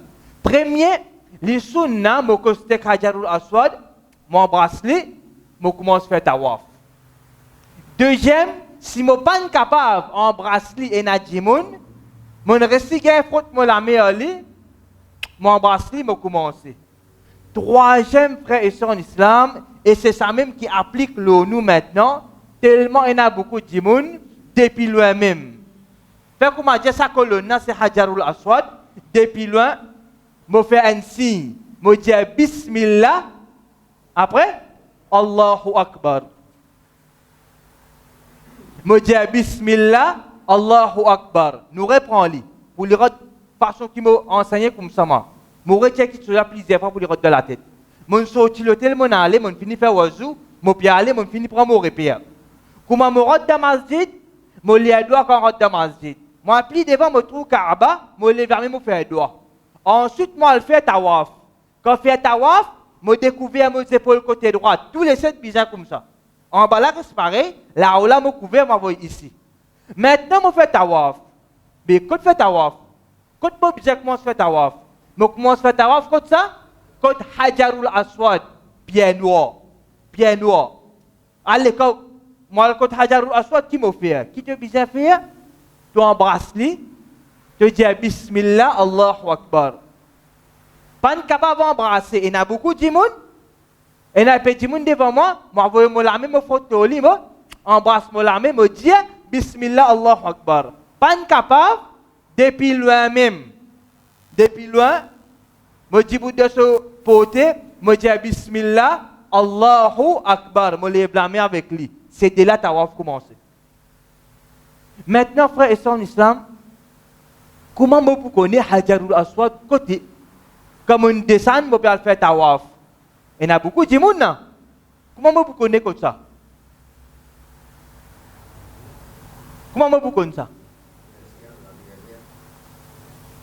Premier, les sunnah, mon coste Hajarul Aswad, m'embrasse-li, je commence à faire tawaf. Deuxième, si je ne suis pas capable d'embrasser et n'a dit moun, mon récit gagne faute mon la meilleure li, mon bracelet m'a commencé. Troisième frère et sœur en islam, et c'est ça même qui applique nous maintenant, tellement il y a beaucoup de gens depuis loin même. Fait comme dire ça colonne c'est Hajarul Aswad, depuis loin, me fait un signe, me dit Bismillah, après Allahu Akbar. Me dit Bismillah. Allahu Akbar. Nous reprenons-les. Pour les façon qui m'a enseigné comme ça. Je retiens qu'il soit plusieurs fois pour les de la tête. Je sorti l'hôtel, je allé, je finis faire wazou, je puis aller, je finis prendre mon repère. Comment je rentre dans la masjid, je lis un doigt quand je rentre dans la masjid. Je plie devant, je trouve Kaaba, je lève vers moi, je fais un doigt. Ensuite, moi, je fais tawaf. Quand je fais tawaf, je découvre mes épaules côté droit. Tous les 7 bizarres comme ça. En bas là, c'est pareil. Là où là, je couvre, je vais ici. Maintenant, je fais tawaf. Mais quand je fais tawaf, quand je commence à faire tawaf, je commence à faire tawaf comme ça, quand Hajarul Aswad, pied noir. Pied noir. Allez, quand moi, quand Hajarul Aswad, qui m'a fait? Qui te bizarre faire? Tu embrasses-lui, tu dis Bismillah, Allahu Akbar. Pas capable d'embrasser. Il y a beaucoup de monde. Il y a petit monde devant moi. Moi, je vais me me photo, embrasse me me dis Bismillah, Allahu Akbar. Pas capable, depuis loin même. Depuis loin, je dis de ce côté, je dis Bismillah, Allahu Akbar. Je les blâmer avec lui. C'est de là que tu vas commencer. Maintenant, frères et sœurs en islam, comment vous connaissez Hajarul Aswad côté? Comme on descend, on peut faire tawaf. Il y a beaucoup de monde. Comment vous connaissez comme ça? Comment vous connaissez ça?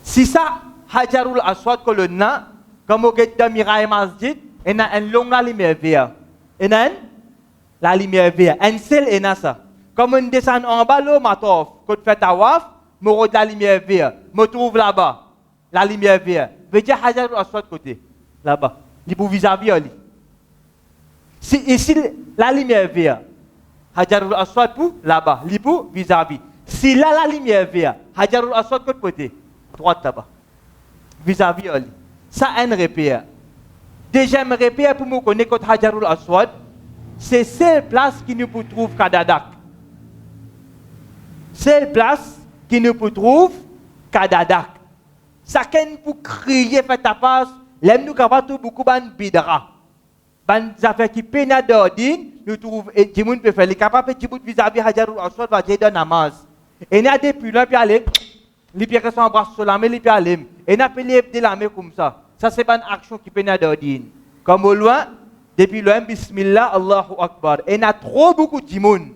Si ça, Hajarul Aswad que le na, comme on est dans Mirail Masjid, il y a une longue lumière verte. Il y a la lumière verte. Un seul il y a ça. Comme on descend en bas, le matof, quand on fait tawaf, je regarde la lumière verte. Je trouve là-bas, la lumière verte. Je veux dire Hajarul Aswad côté, là-bas. Il pour vis-à-vis lui. Si ici, la lumière verte, Hajarul Aswad pour là-bas, il pour vis-à-vis. Si là, la lumière verte, Hajarul Aswad côté, droite là-bas. Vis-à-vis lui. Ça, un repère. Deuxième repère pour me connaître contre Hajarul Aswad, c'est celle place qui nous peut trouver Kadadak. Celle place qui nous peut trouver Kadadak. Chacun pour crier, faire ta passe, l'aime nous capable beaucoup de bidra. Ban affaires qui peinent d'ordine, nous trouvons, et tout le monde peut faire, les capables de vis-à-vis Hajarul Aswad va dire dans namaz. Et il y a des pulants, puis aller, les pierres s'embrassent sur la main, les pierres aller. Et il a appelé de la main comme ça. Ça, c'est pas une action qui peinent d'ordine. Comme au loin, depuis loin, Bismillah, Allahu Akbar. Et il y a trop beaucoup de monde.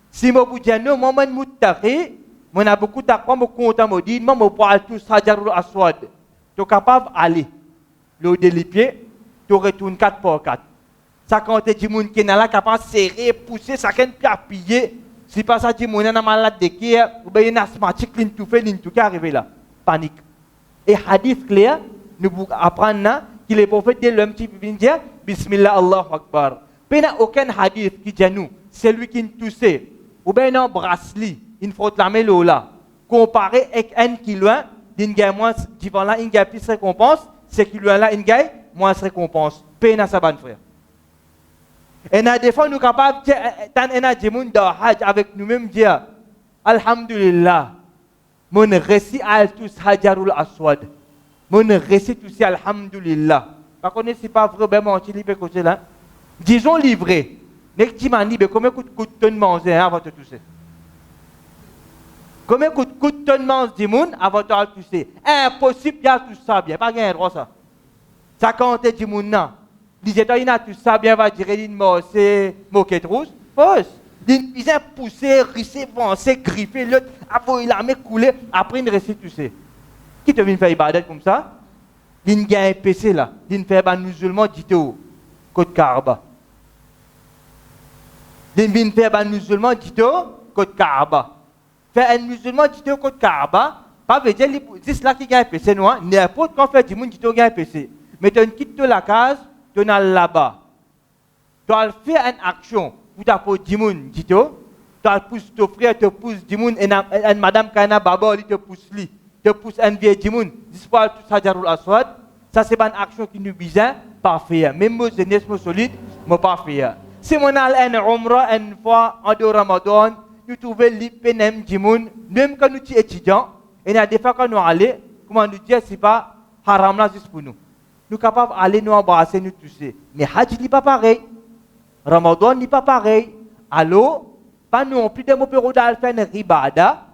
Si je vous dis, non, moi, je suis on a beaucoup d'accords, je suis content, je dis, je parle tous Hajarul Aswad. Tu es capable d'aller, le délipier, tu retournes 4 par 4. Ça, quand tu dis que tu es capable de serrer, pousser, ça peut appuyer. Si pas ça, tu es malade de cœur, ou bien un asthmatique, qui arrive là. Panique. Et hadith clair, nous apprenons que le prophète de l'homme qui vient dire, Bismillah, Allahu Akbar. Il n'y a aucun hadith qui dit nous, c'est lui qui nous touche, ou bien un bracelet. Il faut la main là. Comparé avec un qui loin, il gagne moins, devant là, il gagne plus de récompense, c'est qui loin là, il gagne moins de récompense. Peine à sa bonne frère. Et des fois, nous sommes capables de dire, avec nous-mêmes, dire, Alhamdulillah, mon récit à tous Hajarul Aswad. Mon récit aussi, Alhamdulillah. Par contre, ce n'est pas vraiment un livre côté là. Disons livré. Combien coûte ton manger avant de toucher? Combien coûte ton manger du monde avant de toucher? Impossible de tout ça bien. Pas gagner droit ça. Ça compte du monde non. Disait il a tout ça bien va dire une c'est moquette rouge. Fausse. Ils ont poussé, rissé, avancé, griffé, l'autre, après il a mis coulé, après il reste touché. Qui te vient faire ibadat comme ça? Il y a un PC là. Il fait un musulman dit au côte Kaaba. Il vient faire un musulman dit au côte Kaaba. Faire un musulman dit au côte Kaaba, pas veut dire c'est là qui gagne PC non, n'importe quand fait du monde dit au gagne PC. Mais tu quittes la case, tu es là-bas. Tu as fait une action pour t'apporter du monde dit au, tu as poussé ton frère, te pousse du monde et madame Kana Baba te pousse lui. Te pousse un vieux du monde, disparaît tout Hajarul Aswad, ça c'est une action qui nous vise pas faire. Même moi, jeunesse solide, moi pas faire. Si on a une umrah une fois en dehors Ramadan, nous trouvons les peines du monde, même quand nous sommes étudiants, et il y a des fois quand nous allons, comment nous dire, c'est pas haram là juste pour nous. Nous sommes capables d'aller nous embrasser, nous toucher. Mais Hajj n'est pas pareil. Ramadan n'est pas pareil. Alors, pas non plus de mon père faire une ribada,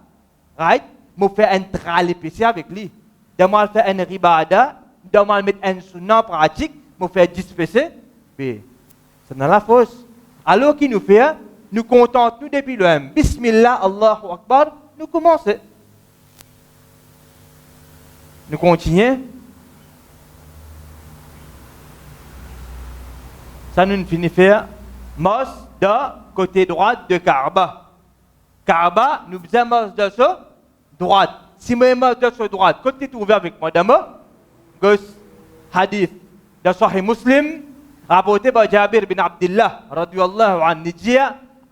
right? Je fais un travail PC avec lui. Je fais un ribada, je mettre un sunnah pratique, je fais 10 PC. Mais c'est dans la fausse. Alors qu'il nous fait, nous contentons nous depuis le M. Bismillah, Allahu Akbar, nous commençons. Nous continuons. Ça nous finit faire mos de côté droit de Kaaba. Kaaba, nous faisons mos de ce droite. Si moi mos de ce droite, côté tu ouvert avec moi d'abord, gauche, hadith de Sahih Muslim, rapporté par Jabir bin Abdullah, radiyallahu anhu, dit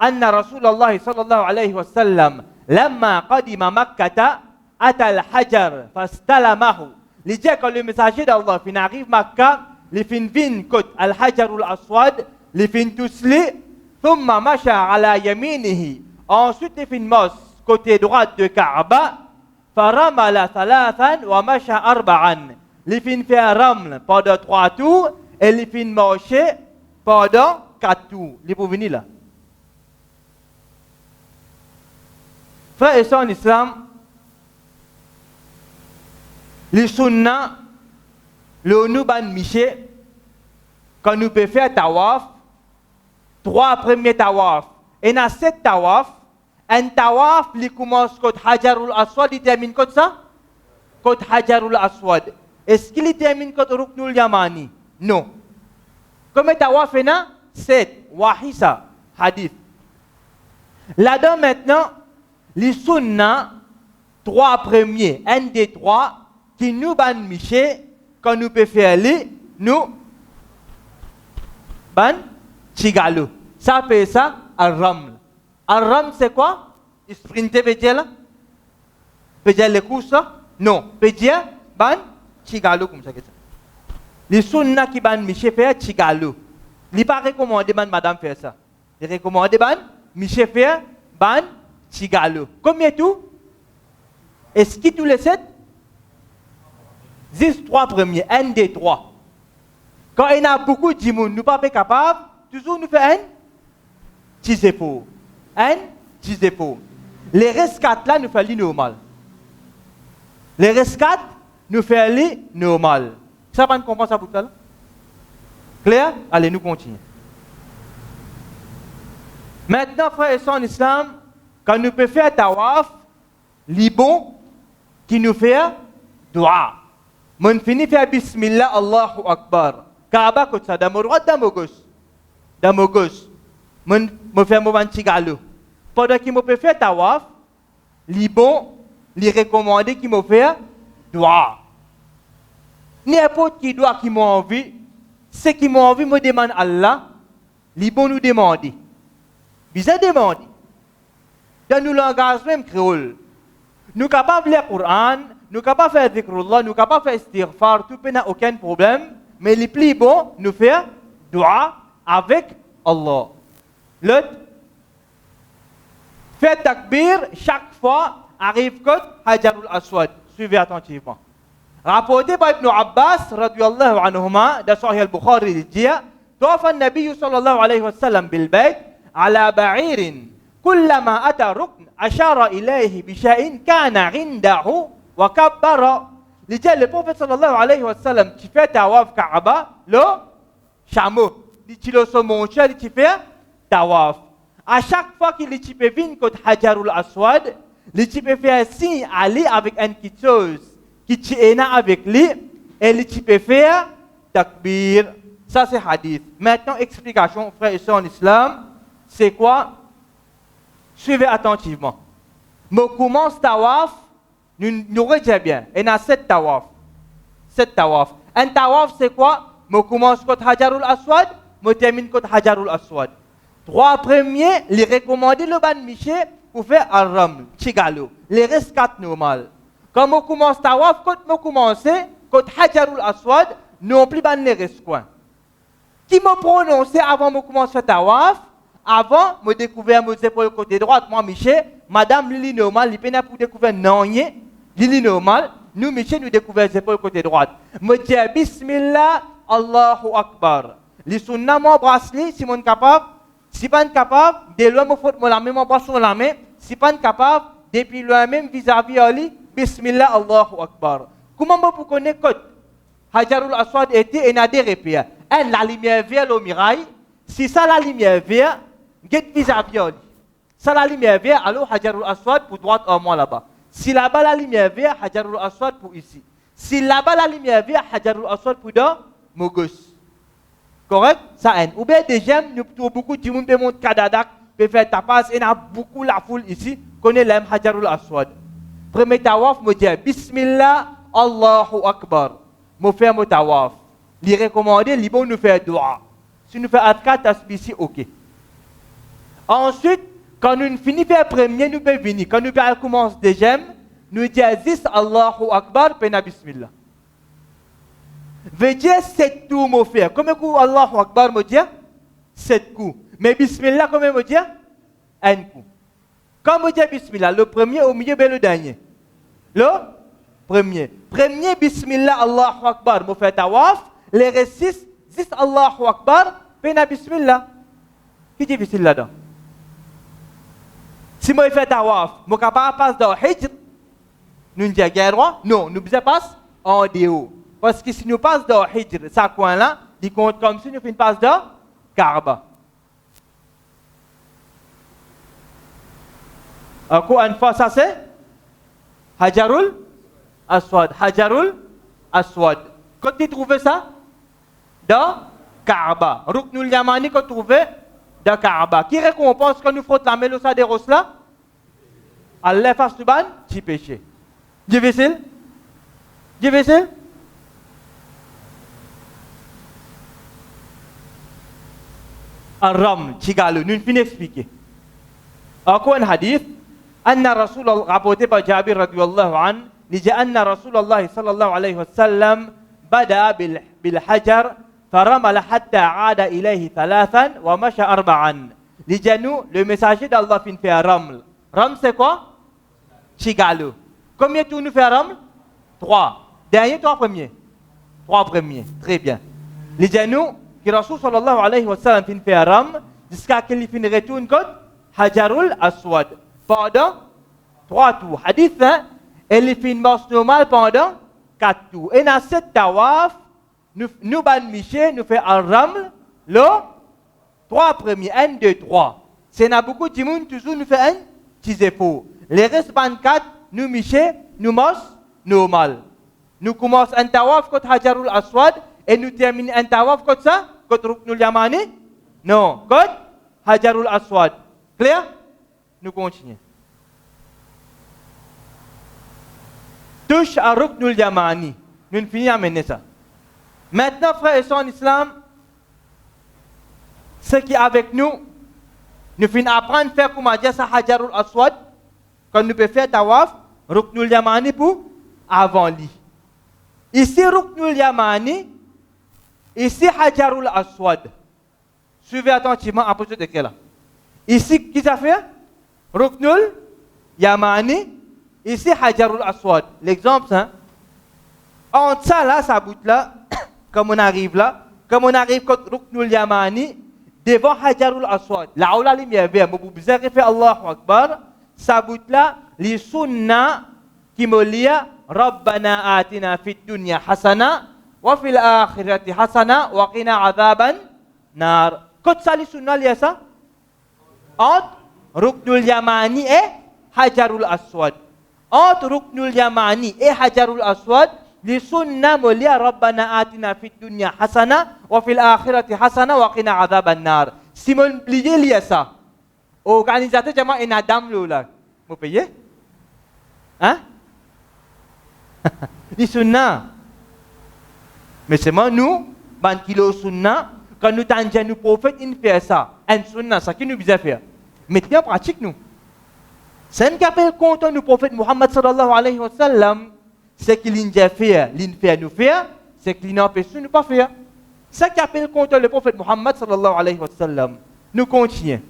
أن رسول الله صلى الله عليه وسلم لما قدم مكة أتى الحجر فاستلمه. Il dit que le messager d'Allah fin arrive Makkah, il fin vin côte al-Hajar al-Aswad, il fin tousli, ثم مشى على يمينه. Ensuite il fin mos côté droit de Kaaba, فرمل ثلاثا ومشى أربعا. Il fin fait raml pendant 3 tours et il fin marcher pendant 4 tours. Il peut venir là. Frères et sœurs en islam, les sunnah, le nuban miché, quand nous pouvons faire tawaf, 3 premiers tawaf, et dans 7 tawaf, un tawaf, il commence côté Hajarul Aswad, il termine côté ça? Côté Hajarul Aswad. Est-ce qu'il termine côté Ruknul Yamani? Non. Combien de tawaf est là? 7. Wahisa, hadith. Là-dedans maintenant, les sunnah, 3 premiers, un des 3, qui nous ban miché, quand nous pouvons faire les, nous ban chigalo. Ça fait ça, al-raml. Al-raml c'est quoi? Sprinter veut dire là? Veut dire les courses là? Non. Veut dire ban chigalo comme ça. Les sunnah qui ban miché faire chigalo. Il n'est pas recommandé ban madame faire ça. Il est recommandé ban miché faire ban chigalo. Combien tout? Est-ce que tous les 7? 10 3 premiers, un des 3. Quand il y a beaucoup de gens, nous ne sommes pas capables, toujours nous faisons un petit effort. Un petit effort. Les restes 4 là, nous faisons le normal. Les restes 4, nous faisons le normal. Ça va nous comprendre ça pour ça là? Clair? Allez, nous continuons. Maintenant, frères et sœurs en islam, quand nous pouvons faire tawaf, bon qui nous fait dua. Mon fini faire bismillah Allahu Akbar. Kaaba côté ça, dans mon droit, dans mon gauche. Dans mon gauche. Mon fait mon chigalo. Pendant qu'il me peut faire tawaf, bon, recommandé qui me fait dua. N'importe qui doit qui m'a envie, ce qui m'a envie me demande Allah, bon nous demander. Bizarre demander. Dans nos langages même créole, nous sommes capables de lire le Coran, nous sommes capables de faire dhikrullah, nous sommes capables de faire istighfar, tout n'a aucun problème, mais le plus bon, nous faire dua avec Allah. L'autre, faire takbir chaque fois, arrive côté Hajarul Aswad. Suivez attentivement. Rapporté par Ibn Abbas, radiyallahu anhuma, dans Sahih al-Bukhari, il dit, طاف النبي صلى الله عليه وسلم بالبيت على بعير كلما أتى ركن أشار إليه بشيء كان عنده وكبر. Le prophète sallallahu alayhi wa sallam qui fait tawaf Kaaba, le chameau, il le monche, il fait tawaf. À chaque fois qu'il peut venir côté Hajarul Aswad, il peut faire signe aller avec une petite chose qui est avec lui et il peut faire takbir. Ça c'est hadith. Maintenant explication frères et sœurs en islam, c'est quoi? Suivez attentivement. Je commence tawaf, nous retenons bien. Il y a 7 tawaf. 7 tawaf. Un tawaf, c'est quoi? Je commence côté Hajarul Aswad, je termine côté Hajarul Aswad. 3 premiers, les recommandés le ban miché pour faire al-raml, chigalo. Les restes 4 normal. Quand je commence tawaf, quand je commence côté Hajarul Aswad, non plus ban les restes quoi. Qui m'a prononcé avant de commencer à tawaf? Avant, je découvert mes épaules côté droit, moi, Michel, madame Lili normal, il peine pour découvrir non, Lili normal, nous, Michel, nous découvert les épaules côté droite. Je dis Bismillah, Allahu Akbar. Les sunnah, moi, bracelet, si je suis capable, si pas capable, de loin, je faut la main, moi, bracelet la main, si pas capable, depuis loin même vis-à-vis Ali, Bismillah, Allahu Akbar. Comment je peux connaître que Hajarul Aswad était et n'a des repères? La lumière verte au mirail, si ça la lumière verte, get vis-à-vis. Ça la lumière verte, alors Hajarul Aswad pour droite en moi là-bas. Si là-bas la lumière verte, Hajarul Aswad pour ici. Si là-bas la lumière verte, Hajarul Aswad pour dans mon gauche. Correct? Ça aide. Ou bien des gemmes, nous trouvons beaucoup de monde peut monter Kadadak, peut faire tapas, et il y a beaucoup la foule ici, connaît l'aime Hajarul Aswad. Premier tawaf, me dit Bismillah, Allahu Akbar. Me faire mon tawaf. Les recommander, les bons nous faire dua. Si nous faisons adkat, tasbih, ok. Ensuite, quand nous finissons faire premier, nous pouvons venir. Quand nous commençons des gemmes, nous disons Allahu Akbar, puis Bismillah. Veut dire 7 tours, mon frère. Combien de coups Allahu Akbar me dit 7 coups. Mais Bismillah, combien me dit 1 coup. Quand me dit Bismillah, le premier au milieu, le dernier. Le premier. Premier Bismillah, Allahu Akbar, me fait tawaf. Les restes, 10 Allahu Akbar, puis Bismillah. Qui dit difficile là-dedans? Si moi fais tawaf, je suis capable de passer dans le hijr. Nous ne disons pas, non, nous ne passons en déo. Parce que si nous passons dans le hijr, ça coin là, il compte comme si nous passons dans Kaaba. Encore une fois, ça c'est Hajarul Aswad. Hajarul Aswad. Quand tu trouves ça? Dans Kaaba. Ruknul Yamani, quand tu trouves dans Kaaba. Qui récompense quand nous frottons la mélosa des roses là? Allah fasse du ban, petit péché. Difficile? Difficile? Ar-Ram, Chigalu, nous finissons d'expliquer. Encore un hadith, Anna Rasulullah, rapporté par Jabir radiyallahu an, dit Anna Rasulullah sallallahu alayhi wa sallam, bada bil hajar, فرمل حتى عاد إليه ثلاثا ومشى أربعا. Dit-nous, le messager d'Allah fin fait un raml. Raml c'est quoi? Chigalu. Combien de tours nous fait un raml? 3. Dernier 3 premiers. 3 premiers. Très bien. Dit-nous, que Rasul sallallahu alayhi wa sallam fin fait un raml jusqu'à qu'il fin retourne contre Hajarul Aswad. Pendant 3 tours. Hadith, il fin marche normal pendant 4 tours. Et dans cette tawaf, nous ban Michel, nous fait un raml, le 3 premiers, 1, 2, 3. C'est na beaucoup de monde, toujours nous fait un petit faux. Les restes ban 4, nous Michel, nous marche normal. Nous commençons un tawaf contre Hajarul Aswad et nous terminons un tawaf contre ça, contre Ruknul Yamani. Non, contre Hajarul Aswad. Clair? Nous continuons. Touche à Ruknul Yamani. Nous finissons à mener ça. Maintenant, frères et sœurs en islam, ce qui est avec nous, nous finissons apprendre à faire comme dire ça Hajarul Aswad, quand nous pouvons faire tawaf, Ruknul Yamani pour avant lui. Ici Ruknul Yamani, ici Hajarul Aswad. Suivez attentivement à propos de quel là. Ici, qui ça fait? Ruknul Yamani, ici Hajarul Aswad. L'exemple, c'est entre ça là, ça bout là. Comme on arrive là, comme on arrive contre Ruknul Yamani, devant Hajarul Aswad, là où la lumière verte, vous pouvez faire Allahu Akbar, ça bout là, les sunnah qui me lient, Rabbana atina fid dunya hasana, wa fil akhirati hasana, wa qina adhaban nar. Quand ça les sunnah lié ça? Entre Ruknul Yamani et Hajarul Aswad. Entre Ruknul Yamani et Hajarul Aswad, les sunnah mulia Rabbana atina fid dunya hasana wa fil akhirati hasana wa qina adhaban nar. Si mon oubliez lié ça. Organisateur jama en adam là. Vous payez? Hein? Les sunnah. Mais c'est moi nous, ban kilo sunnah, quand nous t'engageons nous prophètes in faire ça. Un sunnah ça qui nous besoin faire. Mettez en pratique nous. C'est un qu'appelle compte nous prophète Muhammad sallallahu alayhi wa sallam. Ce qu'il a fait, nous faire, ce qu'il n'a pas fait, nous pas faire. Ce qui appelle contre le prophète Muhammad sallallahu alayhi wa sallam. Nous continuons.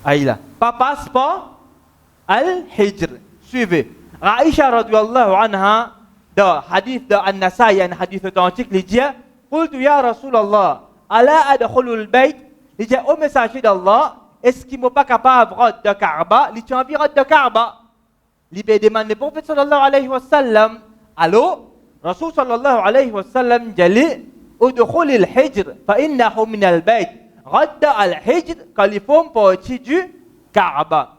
Aïla. Pas passeport, al-hijr. Suivez. Aïcha radiyallahu anha, dans hadith de An-Nasai, un hadith authentique, il dit, قلت يا رسول الله ألا أدخل البيت. Il dit, au messager d'Allah, est-ce qu'il n'est pas capable de Kaaba? Il dit, envie de Kaaba. Il demande le prophète sallallahu alayhi wa sallam. Alors, Rasul sallallahu alayhi wa sallam dit, udkhul al-hijr, fa innahu min al-bayt. Radda al-hijr, quand ils font partie du Kaaba.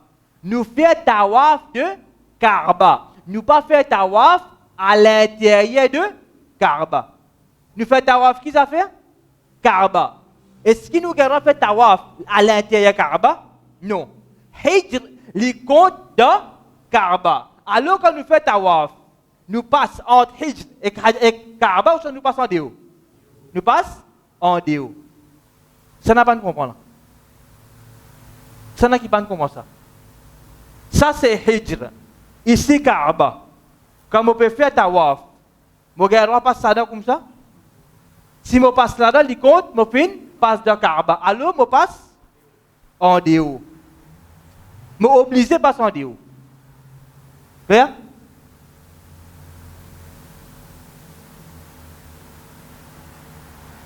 Nous faisons tawaf de Kaaba. Nous pas faire tawaf à l'intérieur de Kaaba. Nous faisons tawaf, qui ça fait? Kaaba. Est-ce que nous avons fait tawaf à l'intérieur Kaaba? Non. Hijr, les comptes de Kaaba. Alors quand nous faisons tawaf, nous passons entre Hijr et Kaaba ou nous passons en dehors? Nous passons en dehors. Ça n'a pas de comprendre. Ça n'a pas de comprendre ça. Ça c'est Hijr. Ici Kaaba. Quand on peut faire tawaf, je ne vais pas passer là comme ça. Si je passe là-dedans, il compte, je passe dans Kaaba. Alors je passe en dehors. Je suis obligé de passer en dehors. Clair?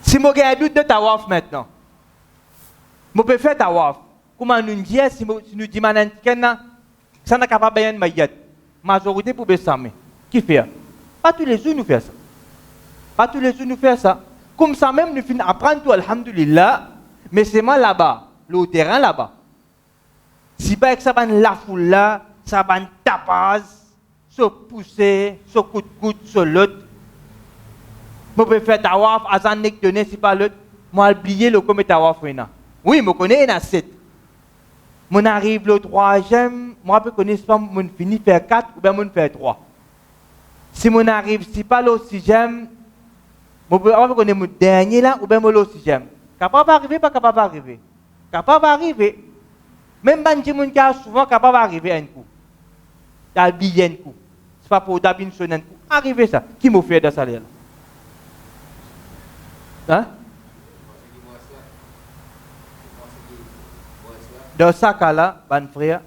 Si je ai un doute de tawaf maintenant, je peux faire tawaf. Comment nous dit, si nous disons que ça n'a pas bien de maillette, majorité pour Bessame. Qui fait? Pas tous les jours nous faisons ça. Pas tous les jours nous faisons ça. Comme ça même, nous finissons apprendre tout, alhamdulillah, mais c'est moi là-bas, le terrain là-bas. Si pas que ça va la foule là, ça va taper, se pousser, se coup de coude sur l'autre. Je peux faire tawaf, azan nek donner, si pas l'autre, moi oublier le comme tawaf. Oui, je connais un 7. Mon arrive le 3e, moi je connais pas, je finis faire 4 ou bien je faire 3. Si mon arrive, si pas le 6e, je connais mon dernier là ou bien le 6e. Capable d'arriver, pas capable d'arriver. Capable d'arriver. Même si mon cas souvent capable d'arriver à un coup. D'habiller un coup. C'est pas pour d'habiller un coup. Arriver ça. Qui m'a fait de ça là? Hein? Dans ce cas-là, mon frère,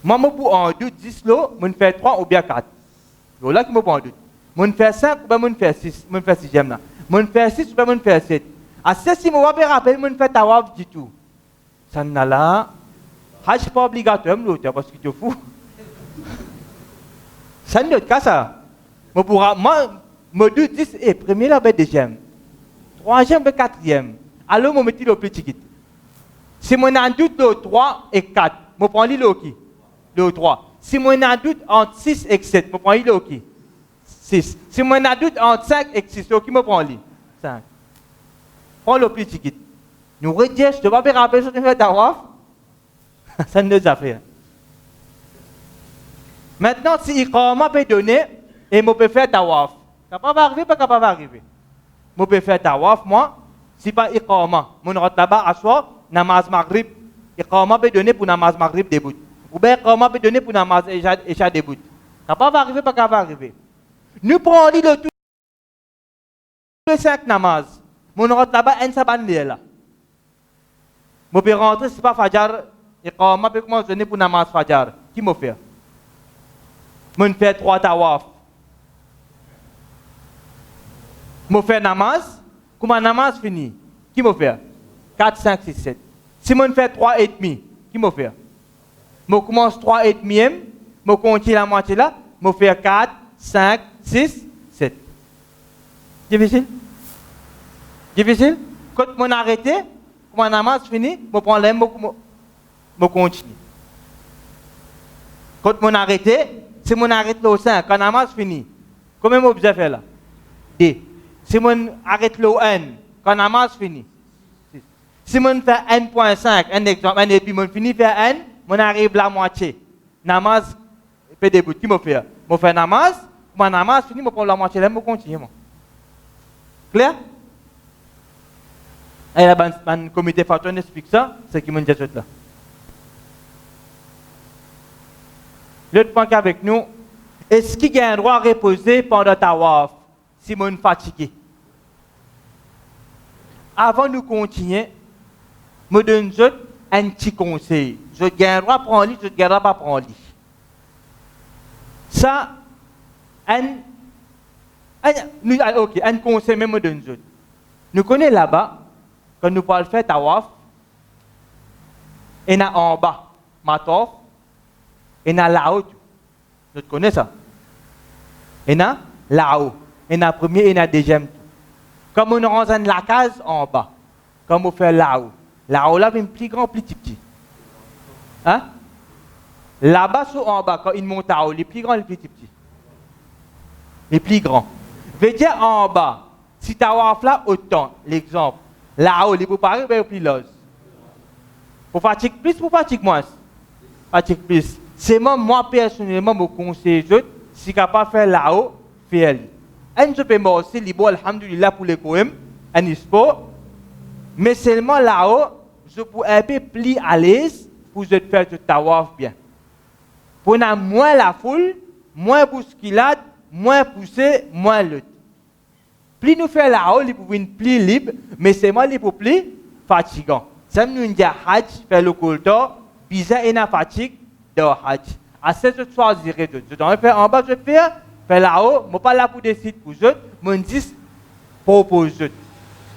moi, je peux en doute 10 lots, je fais 3 ou bien 4. C'est là que je peux en doute. Je fais 5 ou bien je fais 6. Je fais 6e là. Je fais 6 ou bien je fais 7. À ce si je me rappelle, je fais tawaf du tout. Ça n'a là, je pas obligatoire, parce que tu es fou. Ça n'est pas ça. Moi, je doute 10 et premier là, ben deuxième. 3e, ben 4e. Alors, je me mets le plus petit. Si je n'en doute le 3 et 4, je prends le 3. Si je n'en doute entre 6 et 7, je prends le 6. Si je n'en doute entre 5 et 6, je prends le 5. Prends le plus petit. Nous redisons, je ne vais pas me rappeler ce que je fais tawaf. Ça ne nous a fait. Maintenant, si Iqama peut donner, et je peux faire tawaf. Capable d'arriver, pas capable d'arriver. Je peux faire tawaf, moi. Si pas Iqama, je rentre là-bas à soir. Namaz Maghrib, Iqama peut donner pour namaz Maghrib début. Ou bien Iqama peut donner pour namaz Isha début. Capable d'arriver, pas capable d'arriver. Nous prenons le tout les 5 namaz. Mon rentre là-bas, un saban là. Je peux rentrer, si pas Fajar, Iqama peut commencer donner pour namaz Fajar. Qui m'a fait? Je fais 3 tawaf. Je fais namaz. Comment namaz fini? Qui m'a fait? 4, 5, 6, 7. Si je fais 3 et demi, qui m'a fait? Je commence 3 et demi, je continue la moitié là, je fais 4, 5, 6, 7. Difficile? Difficile? Quand je m'arrête, quand mon namaz fini, je prends l'aime, je continue. Quand je m'arrête, si je arrête le 5, quand namaz fini, combien je vais faire là? D. Si je arrête le N, quand namaz fini, si je fais 1.5, un exemple, et puis je finis faire N, je arrive à la moitié. Namaz, fait début. Qui me fait? Je fais namaz, mon namaz fini, je prends la moitié, je continue. Clair? Et là, le comité Fatouane explique ça, c'est ce qui me dit tout là. L'autre point qu'avec nous, est-ce qu'il y a un droit à reposer pendant tawaf si je suis fatigué? Avant de continuer, je donne un petit conseil. Je gagne droit à prendre lit, je ne gagne pas prendre lit. Ça, un conseil même me donne. Nous connaissons là-bas, quand nous parlons faire tawaf, il y a en bas, matof, il y a là-haut. Nous connaissons ça. Il y a là-haut. Il y a premier, il y a deuxième. Comme on rentre dans la case en bas, comme on fait là-haut. Là-haut, là, c'est plus grand, plus petit. Hein? Là-bas, en bas, quand il monte à haut, les plus grands, les plus petits. Les plus grands. Veut dire en bas. Si tawaf là, autant. L'exemple. Là-haut, il faut parer, il plus l'os. Pour fatigue plus, pour fatigue moins. Fatigue plus. C'est moi personnellement, je conseille, si capable de faire là-haut, faire. Un peu moi aussi, libre, alhamdulillah, pour les poèmes, un ispo. Mais seulement là-haut, je peux un peu plus à l'aise pour faire du tawaf bien. Pour moins la foule, moins bousculade, moins poussé, moins lutte. Plus nous faisons là-haut, il peut être plus libre, mais c'est moi qui peut plus fatigant. Si nous disons Hajj, faire le culture, bizarre et la fatigue de Hajj. À ce que je choisirai de. Je dois faire en bas, je fais là-haut, je ne suis pas là pour décider pour eux, je dis propose eux.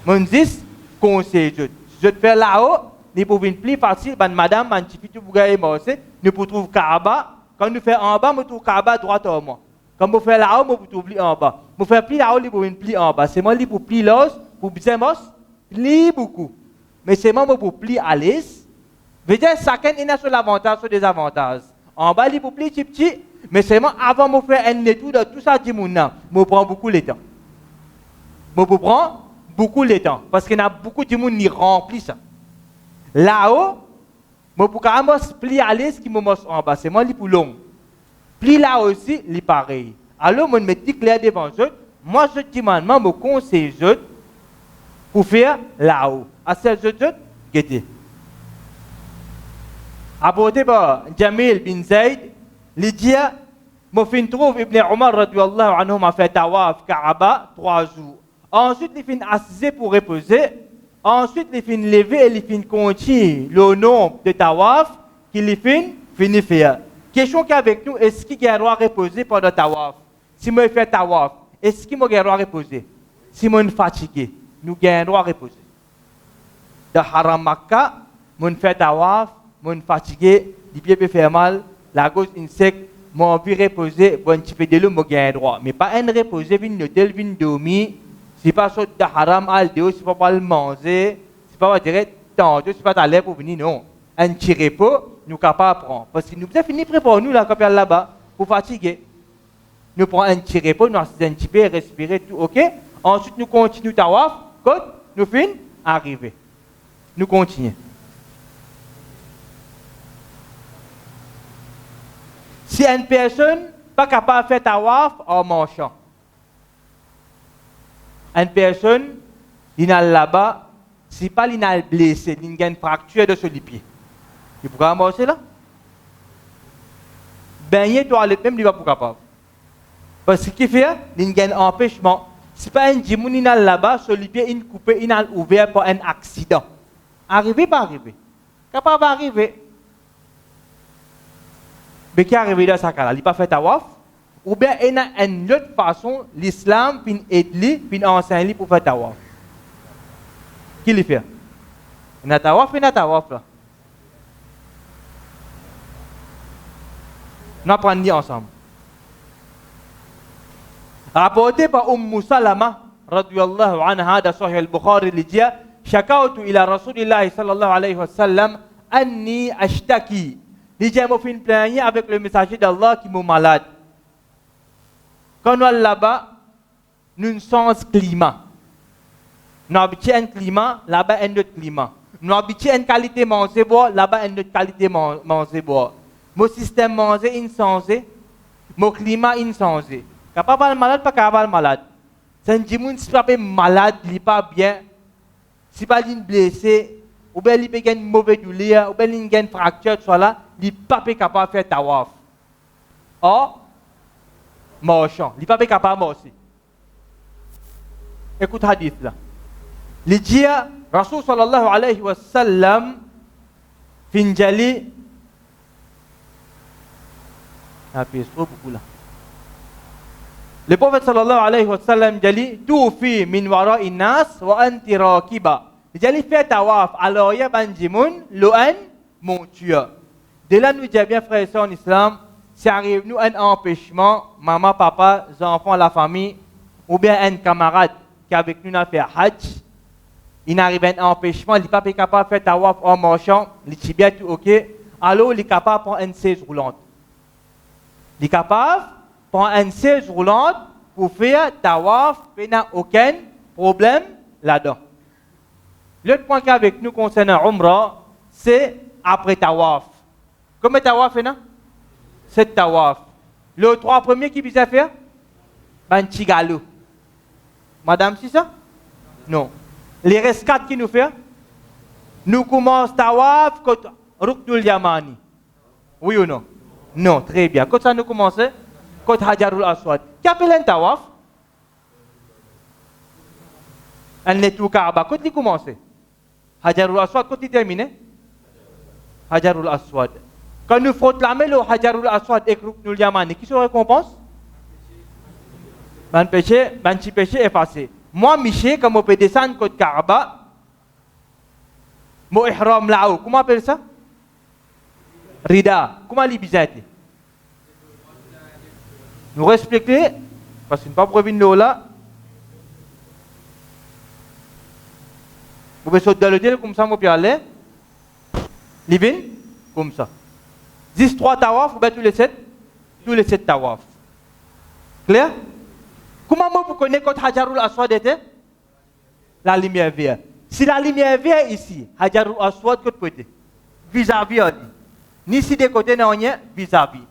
Je dis conseil eux. Je fais là-haut, il peut être plus facile, madame, si tu veux moi aussi, nous pouvons trouver Kaaba. Quand nous faisons en bas, nous trouvons Kaaba droit à moi. Quand vous faites là-haut, vous pouvez plier en bas. Vous faites pli là-haut, vous pouvez plier en bas. C'est moi qui pour plier l'os, pour bien plie beaucoup. Mais c'est moi pour plier à l'aise. Veut dire chacun a son avantage, son désavantage. En bas, il pour plier petit, mais c'est moi avant de faire un étude de tout ça, je prends beaucoup de temps. Je prends beaucoup de temps. Parce qu'il y a beaucoup de monde qui remplit ça. Là-haut, je peux quand même plier à l'aise qui me montre en bas. C'est moi qui pour long. Pli là aussi, il est pareil. Alors, je me dis clair devant eux. Moi, je demande, je me conseille pour faire là-haut. À ce que je apporté par Jamil bin Zayd, il dit, je trouve Ibn Omar radiyallahu anhu m'a fait tawaf Kaaba 3 jours. Ensuite, il finit assis pour reposer. Ensuite, il finit lever et il finit continuer le nombre de tawaf qu'il finit faire. Question qu'avec nous, est-ce qu'il y a un droit à reposer pendant tawaf? Si je fais tawaf, est-ce qu'il y a un droit à reposer? Si je suis fatigué, nous avons un droit à reposer. Dans Haram Makkah, je fais tawaf, je suis fatigué, les pieds peuvent faire mal, la gauche insecte, je envie de reposer, un petit peu de l'eau, je gagne un droit. Mais pas un reposer, une hôtel, une dormir, si pas sur de Haram al-Deo, si pas le manger, si pas direct, tantôt, si pas t'aller pour venir, non. Un petit repos, nous sommes capables de prendre. Parce que nous avons fini de préparer nous, là, quand on est là-bas, pour fatiguer. Nous prenons un petit repos, nous assisons un petit peu, respirer, tout, ok? Ensuite, nous continuons tawaf, quand nous finissons, arriver. Nous continuons. Si une personne n'est pas capable de faire tawaf en marchant, une personne, il est là-bas, si pas il est blessé, il a une fracture de ce pied. Il pourra marcher là? Baigner toilette même, il va pas capable. Parce qu'il fait, il y a un empêchement. Si pas un djimoun il est là-bas, ce pied il coupé, il est ouvert pour un accident. Arriver, pas arriver. Capable d'arriver. Mais qui est arrivé dans ce cas-là? Il n'a pas fait tawaf? Ou bien il y a une autre façon, l'islam, puis aide-lui, puis enseigne-lui pour faire tawaf. Qui le fait? Il y a tawaf, il y a tawaf là. Nous apprenons ensemble. Rapporté par Salama, radiyallahu anha, dans Sahih al-Bukhari, il dit, Shakawtu ila Rasulillah sallallahu alayhi wa sallam, anni ashtaki. Il dit, je me fais une plainte avec le messager d'Allah qui est malade. Quand nous sommes là-bas, nous sommes climat. Nous habitons un climat, là-bas un autre climat. Nous habitons une qualité manger boire, là-bas une autre qualité manger boire. Mon système manger insensé, mon climat insensé. Capable de malade, pas capable de malade. C'est un djimoun qui est malade, il n'est pas bien. Si pas il est blessé, ou bien il a une mauvaise douleur, ou bien il a une fracture, soit là, il n'est pas capable de faire tawaf. Or, marchand, il n'est pas capable de marcher. Écoute le hadith là. Il dit, Rasul sallallahu alayhi wa sallam, finjali, beaucoup là. Le prophète sallallahu alayhi wa sallam dit, Tufi min wara'i nas wa anti rakiba. Il dit, fait tawaf, alors il y a un djimoun, l'oan, monture. De là, nous disons bien, frères et sœurs en islam, si arrive nous un empêchement, maman, papa, les enfants, la famille, ou bien un camarade qui avec nous a fait hajj, il arrive un empêchement, il n'est pas capable de faire tawaf en marchant, il est bien tout ok, alors il est capable de prendre une chaise roulante. Il est capable de prendre une chaise roulante pour faire tawaf, il n'y a aucun problème là-dedans. L'autre point qu'avec nous concernant Umrah, c'est après tawaf. Combien de tawaf il y a? 7 tawaf. Les 3 premiers qui visent à faire? Banchigalo. Madame, c'est ça? Non. Les restes 4 qui nous font? Nous commençons tawaf contre Ruknul Yamani. Oui ou non? Non, très bien. Quand ça nous commence, contre Hajarul Aswad. Qui appelle un tawaf? Elle n'est tout Kaaba. Quand il commence? Hajarul Aswad, quand il termine? Hajarul Aswad. Quand nous frottons la main, le Hajarul Aswad et Ruknul Yamani, qui se récompense? Ben petit péché effacé. Moi, Miché, comme on peut descendre côté Kaaba, mon ihram là-haut, comment on appelle ça? Rida. Comment les bizarres? Nous respectons, parce que nous ne pas revenir là. Vous pouvez sauter dans le ciel comme ça, vous pouvez aller. Livin, comme ça. 10, 3 tawaf, vous tous les 7? Tous les 7 tawaf. Clair? Comment vous connaissez quand Hajarul Aswad était? La lumière verte. Si la lumière verte ici, Hajarul Aswad, de côté? Vis-à-vis, on dit. Ni si de côté, non, vis-à-vis.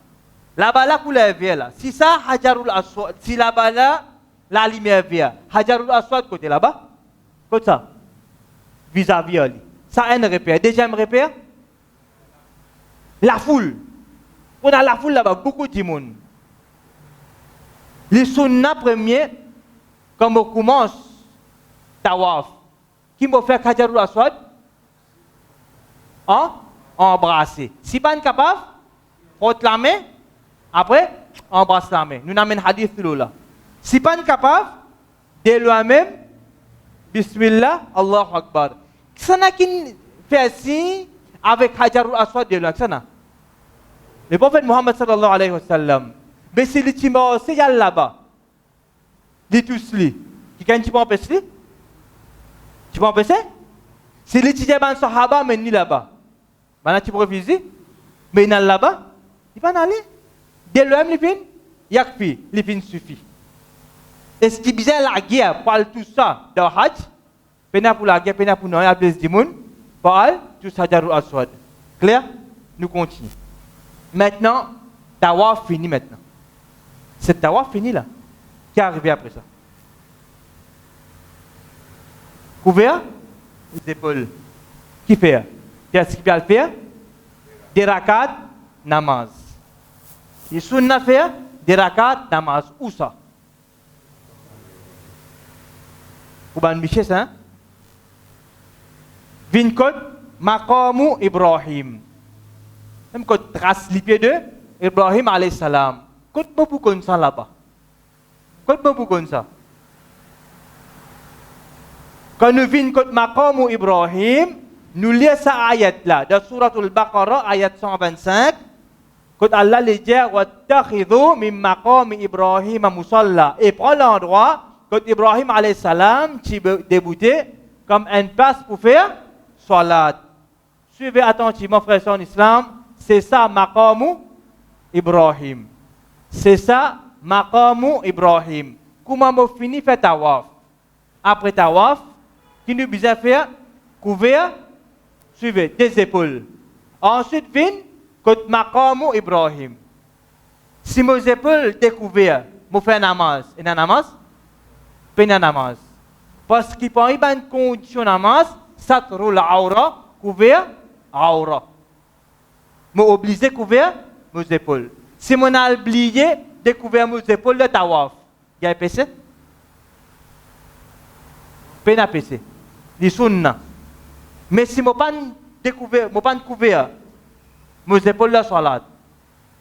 Là-bas, la couleur verte, là. Si ça, Hajarul Aswad, si là-bas, là, la lumière verte, Hajarul Aswad, côté là-bas? Comme ça. Vis-à-vis, on dit. Ça a un repère. Deuxième repère? La foule. On a la foule là-bas, beaucoup de monde. Les sunnah premiers, quand on commence tawaf, qui m'a fait Hajarul Aswad? Embrasser. Si pas capable, frotte la main, après, embrasse la main. Nous n'avons un hadith là. Si pas capable, de lui-même, Bismillah, Allahu Akbar. Ça n'a qu'une fait ainsi avec Hajarul Aswad de là. Le prophète Muhammad sallallahu alayhi wa sallam. Mais si le timor, c'est là-bas. Les tous les. Qui quand tu peux empêcher? Tu peux empêcher? Si les tijaban sahaba, mais ni là-bas. Maintenant tu peux refuser? Mais il est là-bas. Il va aller. Dès le même, yakfi, il suffit. Est-ce qu'il y a la guerre pour tout ça dans le Hajj? Pena pour la guerre, pena pour nous, il y a plus de monde. Pour tout ça, Hajarul Aswad. Clair? Nous continuons. Maintenant, tawaf fini maintenant. C'est tawaf fini là. Qui est arrivé après ça? Couvert les épaules. Qui fait? Qu'est-ce qu'il peut faire? Des rakats, namaz. Il sunna faire des rakats, namaz. Où ça? Vous ban biché ça? Vincode, maqamu Ibrahim. Même quand trace les pieds de Ibrahim alayhi salam. Quand vous connaissez ça là-bas? Quand vous connaissez ça? Quand nous venons contre maqamu Ibrahim, nous lisons cette ayat-là, dans Surah Al-Baqarah, ayat 125, quand Allah les dit, وَاتَّخِذُوا مِن مَقَامِ إِبْرَاهِيمَ مُصَلَّى. Et prend l'endroit, quand Ibrahim alayhi salam, qui débutait, comme un passe pour faire salat. Suivez attentivement, frères en islam, c'est ça, maqamu Ibrahim. C'est ça, maqamu Ibrahim. Comment on finit faire tawaf? Après tawaf, qui nous besoin faire? Couvert, suivez, des épaules. Ensuite, vient, côté maqamu Ibrahim. Si mes épaules découvertes, je fais un namaz. Et un namaz? Fais un namaz. Parce qu'il peut y avoir une condition namaz, satrul aura, couvert, aura. Je suis obligé de couvrir mes épaules. Si je suis oublié de couvrir mes épaules, le tawaf, il y a un PC? Pas un PC. Les sunna. Mais si je ne pas couvrir mes épaules, le salat,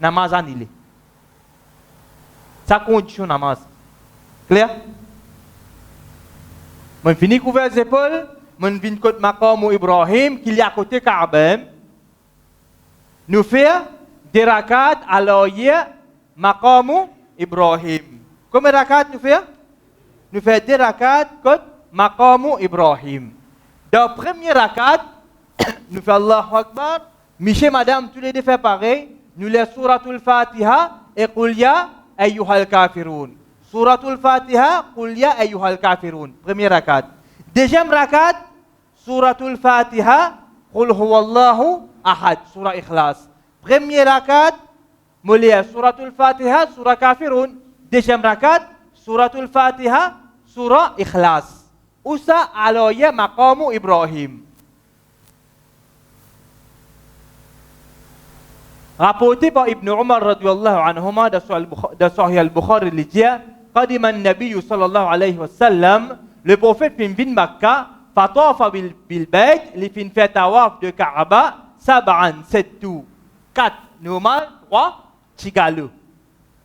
namaz annulé. Ça condition namaz. Clair? Je finis couvrir les épaules, je viens côté maqam Ibrahim, qui est à côté Kaaba. Nous faisons des rakats à l'oeil maqam Ibrahim. Combien de rakats nous faisons? Nous faisons des rakats côté maqam Ibrahim. Dans le premier rakat, nous faisons Allahu Akbar. Monsieur, madame, tous les deux font pareil. Nous les suratul Fatiha et Qul ya ayyuhal kafirun. Suratul Fatiha, Qul ya ayyuhal kafirun. Premier rakat. Deuxième rakat, Suratul Fatiha, Qul huwallahu ahad. Surah Ikhlas. Premier rakat, mulia Suratul Fatiha, Surah Kafirun. Deuxième rakat, Suratul Fatiha, Surah Ikhlas. Usa alaya maqamu Ibrahim. Rapporté par Ibn Umar radhiyallahu anhuma dans Sahih al-Bukhari, il dit Qadima an-Nabiy sallallahu alayhi wa sallam, le prophète fin vin Makkah, fatafa bil bayt, li fin fait tawaf de Kaaba, sab'an, 7 tours, 4 normal, 3 tigalu.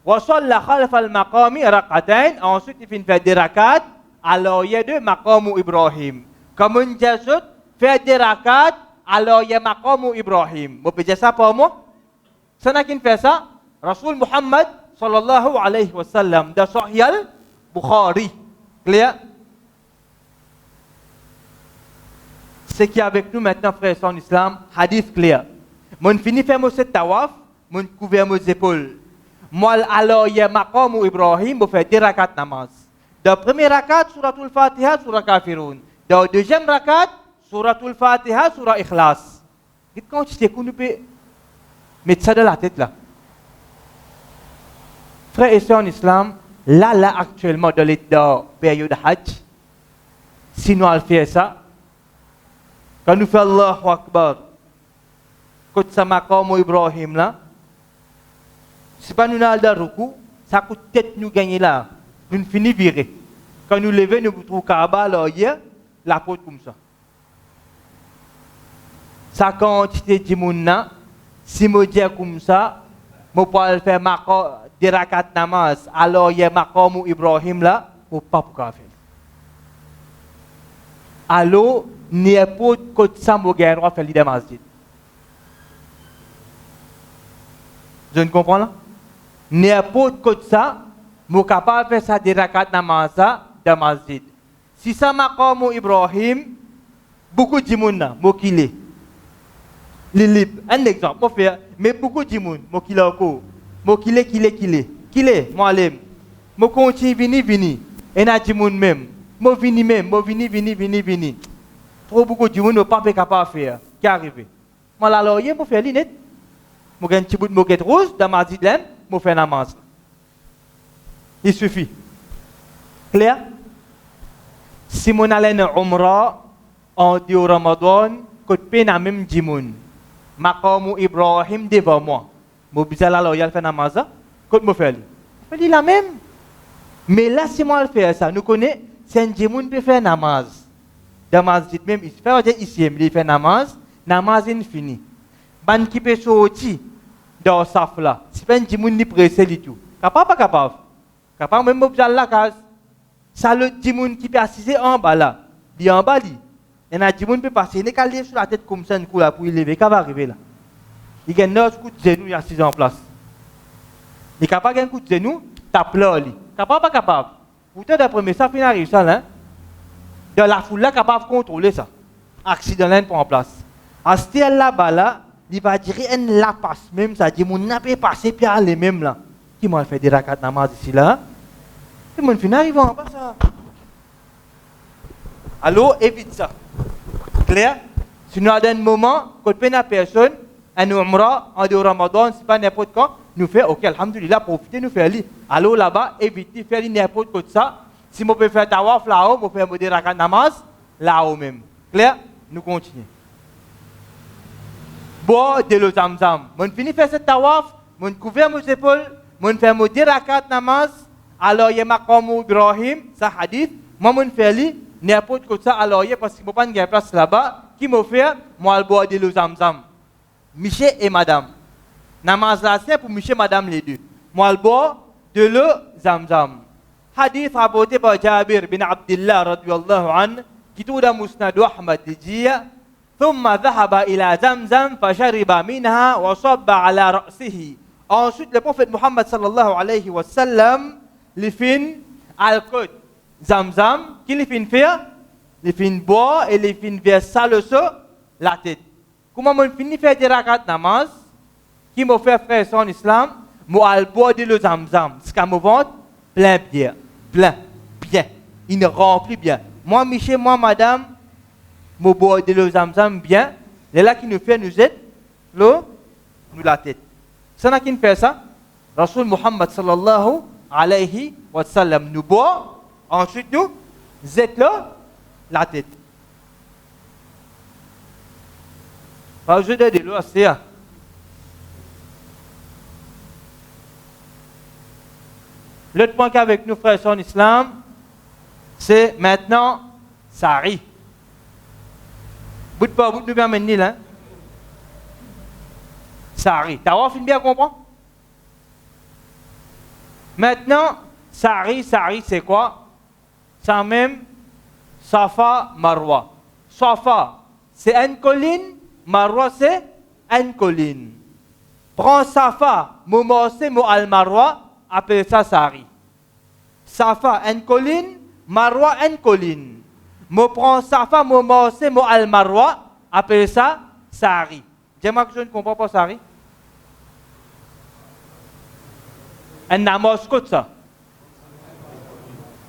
Wa salla khalf al-maqami raqatain, ensuite il fin fait des rakats alors il y a deux maqamu Ibrahim. Comme un jasud fait des rakats alors il y a maqamu Ibrahim. Vous pouvez dire ça pour moi? C'est qui fait ça? Rasul Muhammad sallallahu alayhi wa sallam dans Sahih al-Bukhari. Clair? Ce qui est avec nous maintenant, frères et sœurs en islam, hadith clair. Mon fini faire mon set tawaf, mon couvert mes épaules. Moi alors il y a maqam Ibrahim pour faire des rakats namaz. Dans le premier rakat, suratul Fatiha, surah Kafirun. Dans le deuxième rakat, suratul Fatiha, surah Ikhlas. Quand tu sais qu'on peut mettre ça dans la tête là. Frères et sœurs en islam, là actuellement dans la période Hajj, si nous allons faire ça, quand nous faisons Allahu Akbar, quand ça maqam Ibrahim là, si pas nous allons dans le ruku, ça coûte tête nous gagner là. Nous finissons virer. Quand nous levons, nous trouvons Kaaba là, la porte comme ça. Ça quantité de monde, si je dis comme ça, je peux faire des rakat namaz, alors il y a maqam Ibrahim là, je ne peux pas faire. Alors, n'importe quoi ça, je vais faire l'idée masjid. Je ne comprends là? N'importe quoi ça, je suis capable de faire ça des rakat namaz dans masjid. Si ça maqam Ibrahim, beaucoup de monde, je vais un exemple, je faire, mais beaucoup de monde, je vais killer, moi je continue venir, et na de monde même, je vini. Trop beaucoup de monde ne pas capable de faire, qui arrive. Moi là, je vais faire l'inet, je vais un petit bout de moquette rose dans masjid, je vais faire namaz. Il suffit. Clair? Si mon allait en Umrah, en Dieu Ramadan, que peine à même Jimoun. Maqam Ibrahim devant moi. Mon bizarre là, il fait namaz, que me fait. Je fais la même. Mais là, si moi je fais ça, nous connaissons, c'est un Jimoun qui fait namaz. Dans masjid même, il fait ici, il fait namaz est fini. Ban qui peut sortir dans saf là. Si pas un Jimoun ni pressé du tout. Capable pas capable? Capable même pour la case. Ça le Jimoun qui peut assister en bas là. Il est en bas lui. Il y a un Jimoun peut passer, il est calé sur la tête comme ça, un coup là pour y lever. Qu'est-ce va arriver là? Il y a un autre coup de genou, il est assis en place. Il est capable d'un coup de genou, tape là lui. Capable pas capable? Pourtant d'après ça, il arrive ça là. Dans la foule là, capable de contrôler ça. Accident là pour en place. À ce là-bas là, il va dire une la passe même ça dit mon n'a pas passé puis aller même là. Qui m'a fait des rakat namaz ici là? Et mon fin arrive en bas ça. Alors évite ça. Clair? Si nous avons un moment, quand on a personne, un umrah, en dehors Ramadan, c'est pas n'importe quand, nous fait ok, alhamdulillah, profitez, nous faire li. Alors là-bas, évitez faire n'importe quoi de ça. Si on peut faire tawaf là-haut, on peut faire des rakat namaz là-haut même. Clair? Nous continuons. Bois de l'eau zamzam. On finit faire cette tawaf, on couvre mes épaules, on fait des rakat namaz, alors il y a maqam Ibrahim, ça hadith, moi on fait li, n'importe quoi ça, alors il y a parce qu'il ne peut pas y avoir place là-bas, qui m'a fait, moi je bois de l'eau zamzam. Monsieur et madame. Namaz là c'est pour monsieur et madame les deux. Moi je bois de l'eau zamzam. Hadith rapporté par Jabir bin Abdullah radhiyallahu anhu, qui tout dans Musnad Ahmad dit ثم ذهب إلى زمزم فشرب منها وصب على رأسه. Ensuite, le prophète Muhammad sallallahu alayhi wa sallam, il fin al-Qud Zamzam, qui il fin faire? Il fin boire et il fin verser le sang la tête. Comment on finit faire des rakat namaz, qui m'a fait frère en islam, moi al boire de le Zamzam. Ce qu'on me vend, plein bien. Plein, bien. Il remplit bien. Moi, Michel, moi, madame, je bois de l'eau zamzam bien. Les là qui nous fait nous aider, l'eau, nous la tête. C'est ça qui fait ça. Rasul Muhammad sallallahu alayhi wa sallam nous boit, ensuite nous zet la tête. Pas je de l'eau assez. L'autre point qu'avec nous frères en islam, c'est maintenant Sari. Bout de pas bout de bien maintenant là. Sari. T'as bien comprendre? Maintenant, Sari c'est quoi? Ça même Safa, Marwa. Safa, c'est une colline. Marwa, c'est une colline. Prends Safa, c'est al-Marwa, appelle ça Sari. Safa, une colline. Marwa, une colline. Prends Safa, c'est al-Marwa, appelle ça Sari. Dis-moi que je ne comprends pas Sari. Un namaz côte ça.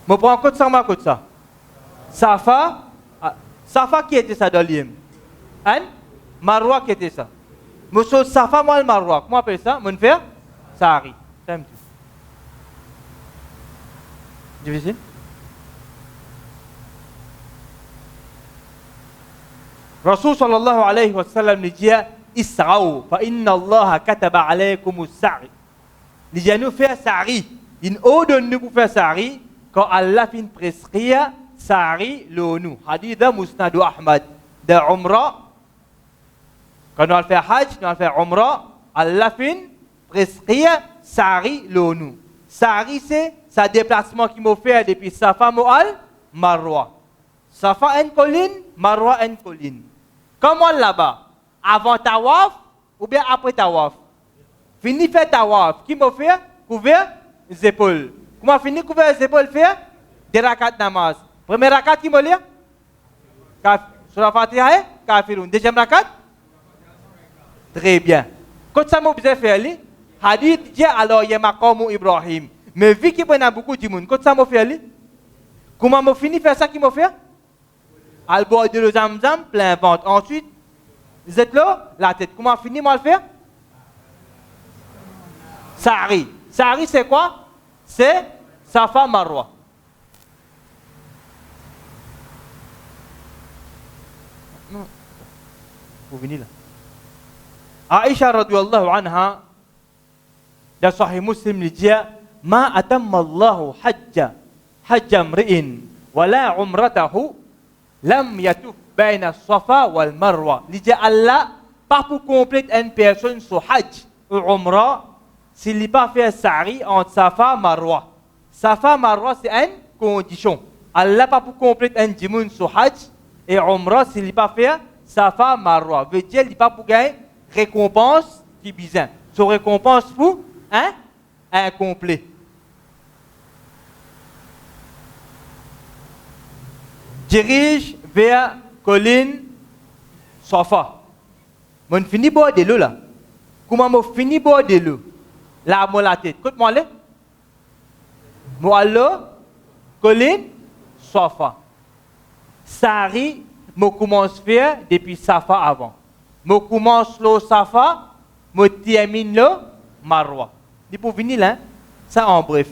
Je prends côte ça, ma côte ça. Safa, Safa qui était ça dans l'île. Hein? Marwa qui était ça. Monsieur Safa, moi le Marwa. Comment on appelle ça? Mon frère? Sari. C'est un petit. Difficile? Rasul sallallahu alayhi wa sallam dit Isra'u, fa inna Allah kataba alaykum as-sa'i. Il dit à nous faire Sari. Il ordonne nous pour faire Sari quand Allah fin prescrire Sari l'onu. Hadith Musnad Ahmad de Umrah. Quand on va faire Hajj, on va faire Umrah. Allah fin prescrire Sari l'onu. Sari c'est sa déplacement qui m'a fait depuis Safa Moal Marwa. Safa une colline, Marwa une colline. Comment là-bas? Avant Tawaf ou bien après Tawaf? Fini faire Tawaf. Qui m'a fait? Couvert les épaules. Comment fini couvert les épaules faire? Des rakat namaz. Première rakat qui m'a lire? Sur la Fatiha, Kafiroun. Deuxième rakat? Très bien. Quand ça m'a besoin de faire, hadith dit alors il y a maqam Ibrahim. Mais vu qu'il y a beaucoup de monde, quand ça m'a fait, comment m'a fini faire ça qui m'a fait? Al bord de le zamzam, plein ventre. Ensuite, vous êtes là, la tête. Comment fini moi le faire? Sari. Sari c'est quoi? C'est Safa Marwa. Non. Vous venez là. Aïcha radiyallahu anha, dans Sahih Muslim, il dit Ma atamma Allahu hajja mri'in, wala umratahu, lam yatuf bayna Safa wal Marwa. Il dit Allah, pas pour compléter une personne sur Hajj ou Umrah, s'il n'est pas fait Sari entre Safa et Marwa. Safa et Marwa, c'est une condition. Allah pas pour compléter un djimoun sur Hajj et Umrah s'il n'est pas fait Safa et Marwa. Veut dire qu'il n'est pas pour gagner récompense qui bizarre. Son récompense pour incomplet. Dirige vers colline Safa. On finit boire de l'eau là. Comment on finit boire de l'eau? Là, moi la tête. Écoute-moi là. Moi là, colline Safa. Sari, je commence à faire depuis Safa avant. Je commence le Safa, je termine le Marwa. Et pour venir là, ça en bref.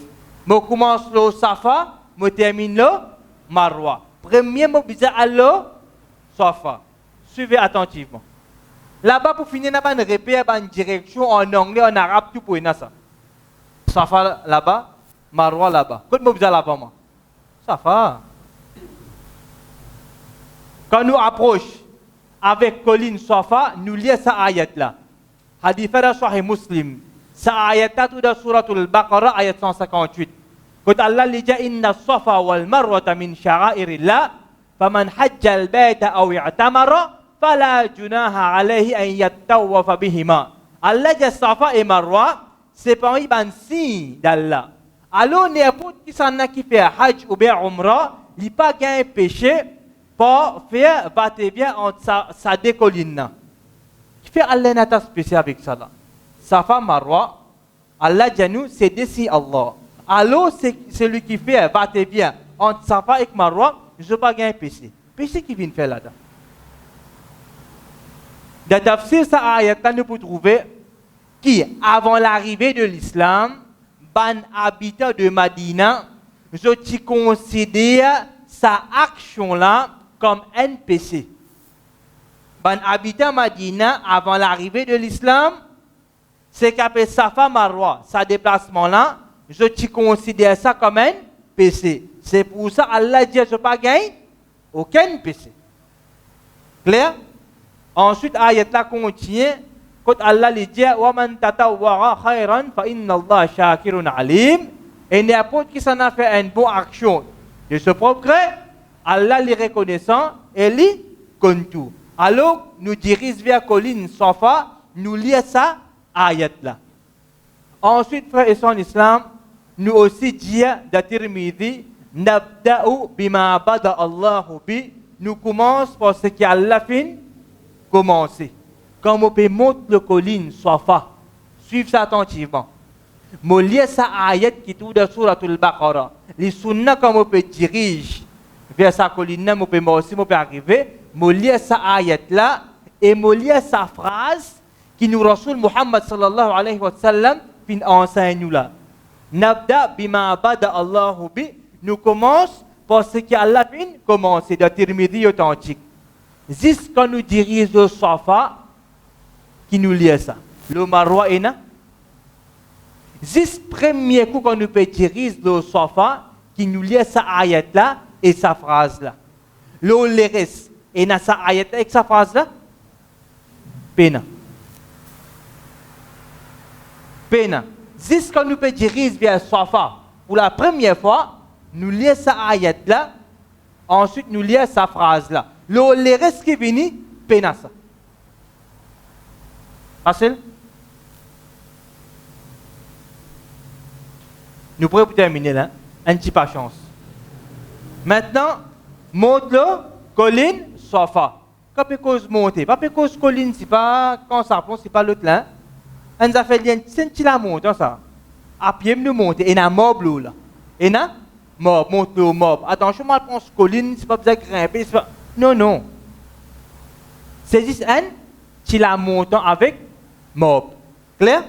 Je commence le Safa, je termine le Marwa. Premier mot bizarre alors, Safa. Suivez attentivement. Là-bas, pour finir, on a une repère, une direction en anglais, en arabe, tout pour ça. Safa là-bas, Marwa là-bas. Qu'est-ce que vous avez là-bas, moi? Safa. Quand nous approchons avec colline Safa, nous lisons cette ayat-là. Hadith de Sahih Muslim. Cette ayat-là, tout dans Suratul Baqarah, ayat 158. Quand Allah dit Inna Safa wal Marwata min sha'airillah, faman hajja al-bayta aw i'tamara, fala junaha alayhi an yattawafa bihima. Allah dit Safa et Marwa, c'est pas un signe d'Allah. Alors, n'importe qui s'en a qui fait Hajj ou bien Umrah, il n'y a pas qu'un péché pour faire va-et-vient entre sa deux collines. Qui fait Allah n'a spécial avec ça là. Safa Marwa, Allah dit nous, c'est d'ici Allah. Alors, c'est celui qui fait, va-t-il entre Safa et Marwa, je ne vais pas gagner péché. Péché qui vient faire là-dedans. Dans tafsir, ça ayat là, nous pouvons trouver qui, avant l'arrivée de l'islam, ban habitant de Madina, je considère sa action-là comme un péché. Ban habitant Madina, avant l'arrivée de l'islam, c'est qu'après Safa Marwa, sa déplacement-là, je considère ça comme un péché. C'est pour ça Allah dit, je ne pas gagner aucun péché. Clair? Ensuite, ayat là continue. Quand Allah lui dit, wa man tatawwara khairan fa inna Allah shakirun alim. Et n'importe qui s'en a fait une bonne action de ce propre gré, Allah les reconnaissant et les compte tout. Alors, nous dirigeons vers colline Safa, nous lisons ça, ayat là. Ensuite, frères et sœurs en islam, nous aussi disons dans Tirmidhi, nabda'u bima bada Allahu bi, nous commençons par ce qu'Allah fin commencer. Quand on peut monter le colline Safa, suivez ça attentivement. Je lis ça ayat qui est dans Suratul Baqarah. Les sunnah, comme on peut diriger vers sa colline, on peut aussi arriver. Je lis ça ayat là et je lis sa phrase qui nous Rasul Muhammad sallallahu alayhi wa sallam fin enseigne nous là. Nabda bima bada Allahu bi. Nous commençons par ce qu'Allah fin commence. C'est dans Tirmidhi authentique. Jusqu'à nous diriger au Safa qui nous lit ça. Le Marwa est là. Juste premier coup qu'on nous peut diriger au Safa qui nous lit sa ayat là et sa phrase là. Le reste et na sa ayat là et sa phrase là. Pena. Pena. Jusqu'à nous peut diriger vers Safa pour la première fois, nous lisons sa ayat là, ensuite nous lisons sa phrase là. Le reste qui vient, pena ça. Facile? Nous pourrions terminer là, un petit pas chance. Maintenant, monte-le, colline, Safa. Quand on cause monter, pas cause colline, c'est pas quand ça plonge, c'est pas l'autre là. On a fait bien, c'est un la monte, ça. À pied, nous monter, et na mob là. Et na mob, monte le mob. Attention, moi, je pense colline, c'est pas besoin de grimper, c'est pas. Non, non. C'est juste un qui la monte avec mob. Clair?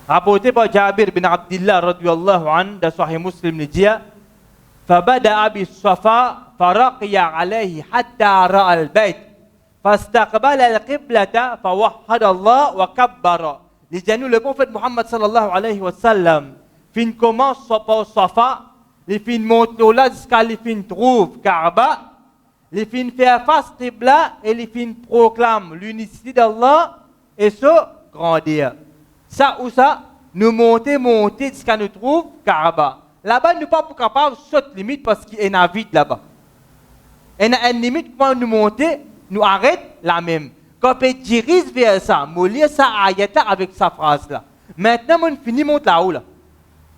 Rapporté par Jabir bin Abdullah radiyallahu anhu dans Sahih Muslim, il dit فبدأ بالصفا فرقي عليه حتى رأى البيت فاستقبل القبلة فوحد الله وكبر. Les gens, le prophète Muhammad sallallahu alayhi wa sallam, fin commence par Safa, les fin monte là jusqu'à les fin trouve Kaaba, les fin fait face Qibla et les fin proclame l'unicité d'Allah et se grandir. Ça ou ça, nous monter jusqu'à nous trouve Kaaba. Là-bas, nous ne sommes pas capables de sauter limite parce qu'il y a une vide là-bas. Il y a une limite quand nous monter, nous arrête la même. Quand on dirige vers ça, on lit ça ayat avec sa phrase là. Maintenant, on finit monte là-haut là.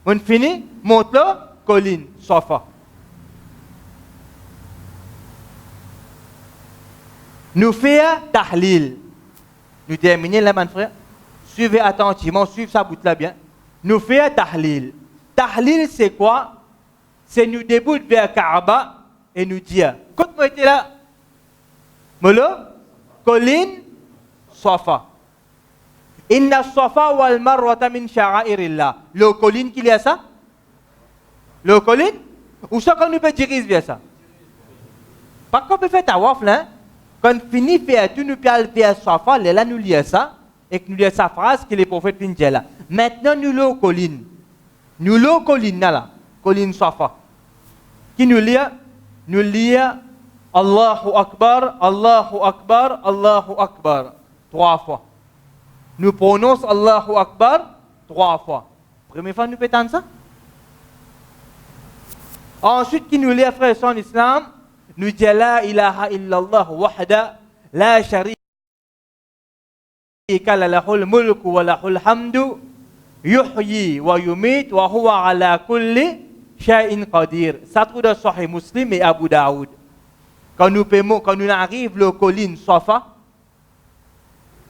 On finit monte là, colline, Safa. Nous faisons tahlil. Nous terminons là, mon frère. Suivez attentivement, suivez ça bout là bien. Nous faisons tahlil. Tahlil, c'est quoi? C'est nous débouter vers Kaaba et nous dire, quand vous êtes là, Molo, colline, Safa. Inna Safa wal Marwata min sha'airillah. Le colline qu'il y a ça? Le colline? Où ça qu'on nous peut diriger vers ça? Pas qu'on peut faire tawaf là. Quand on finit de faire tout, nous peut aller vers Safa, là nous lisons ça, et que nous lisons sa phrase que les prophètes viennent dire là. Maintenant nous le colline. Nous le colline là, colline Safa. Qui nous lit? Nous lisons Allahu Akbar, Allahu Akbar, Allahu Akbar. 3 fois. Nous prononçons Allahu Akbar 3 fois. Première fois, nous pétons ça. Ensuite, qui nous lit, frères et sœurs en islam, nous dit La ilaha illallah wahda, la sharika lahul mulku wa lahul hamdu, yuhyi wa yumit wa huwa ala kulli shay'in qadir. Ça trouve dans Sahih Muslim et Abu Daoud. Quand nous arrivons le colline Safa,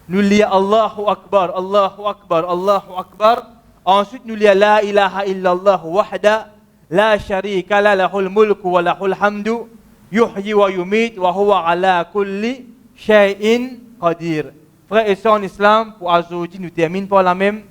nous lisons Allahu Akbar, Allahu Akbar, Allahu Akbar. Ensuite, nous lisons La ilaha illallah wahda, la sharika la lahul mulku wa lahul hamdu, yuhyi wa yumit wa huwa ala kulli shay'in qadir. Frères et sœurs en islam, pour aujourd'hui, nous terminons par la même.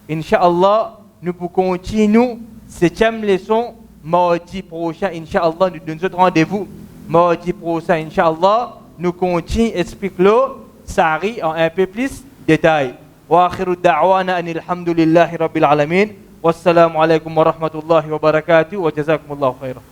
Inch'Allah, nous pour continuer 7e leçon mardi prochain. Inch'Allah, nous donnons rendez-vous mardi prochain. Inch'Allah, nous continuons expliquer Sari en un peu plus de détail. Wa akhiru da'wana anil hamdulillahi rabbil alamin. Wassalamu alaikum wa rahmatullahi wa barakatuh wa jazakumullahu khairan.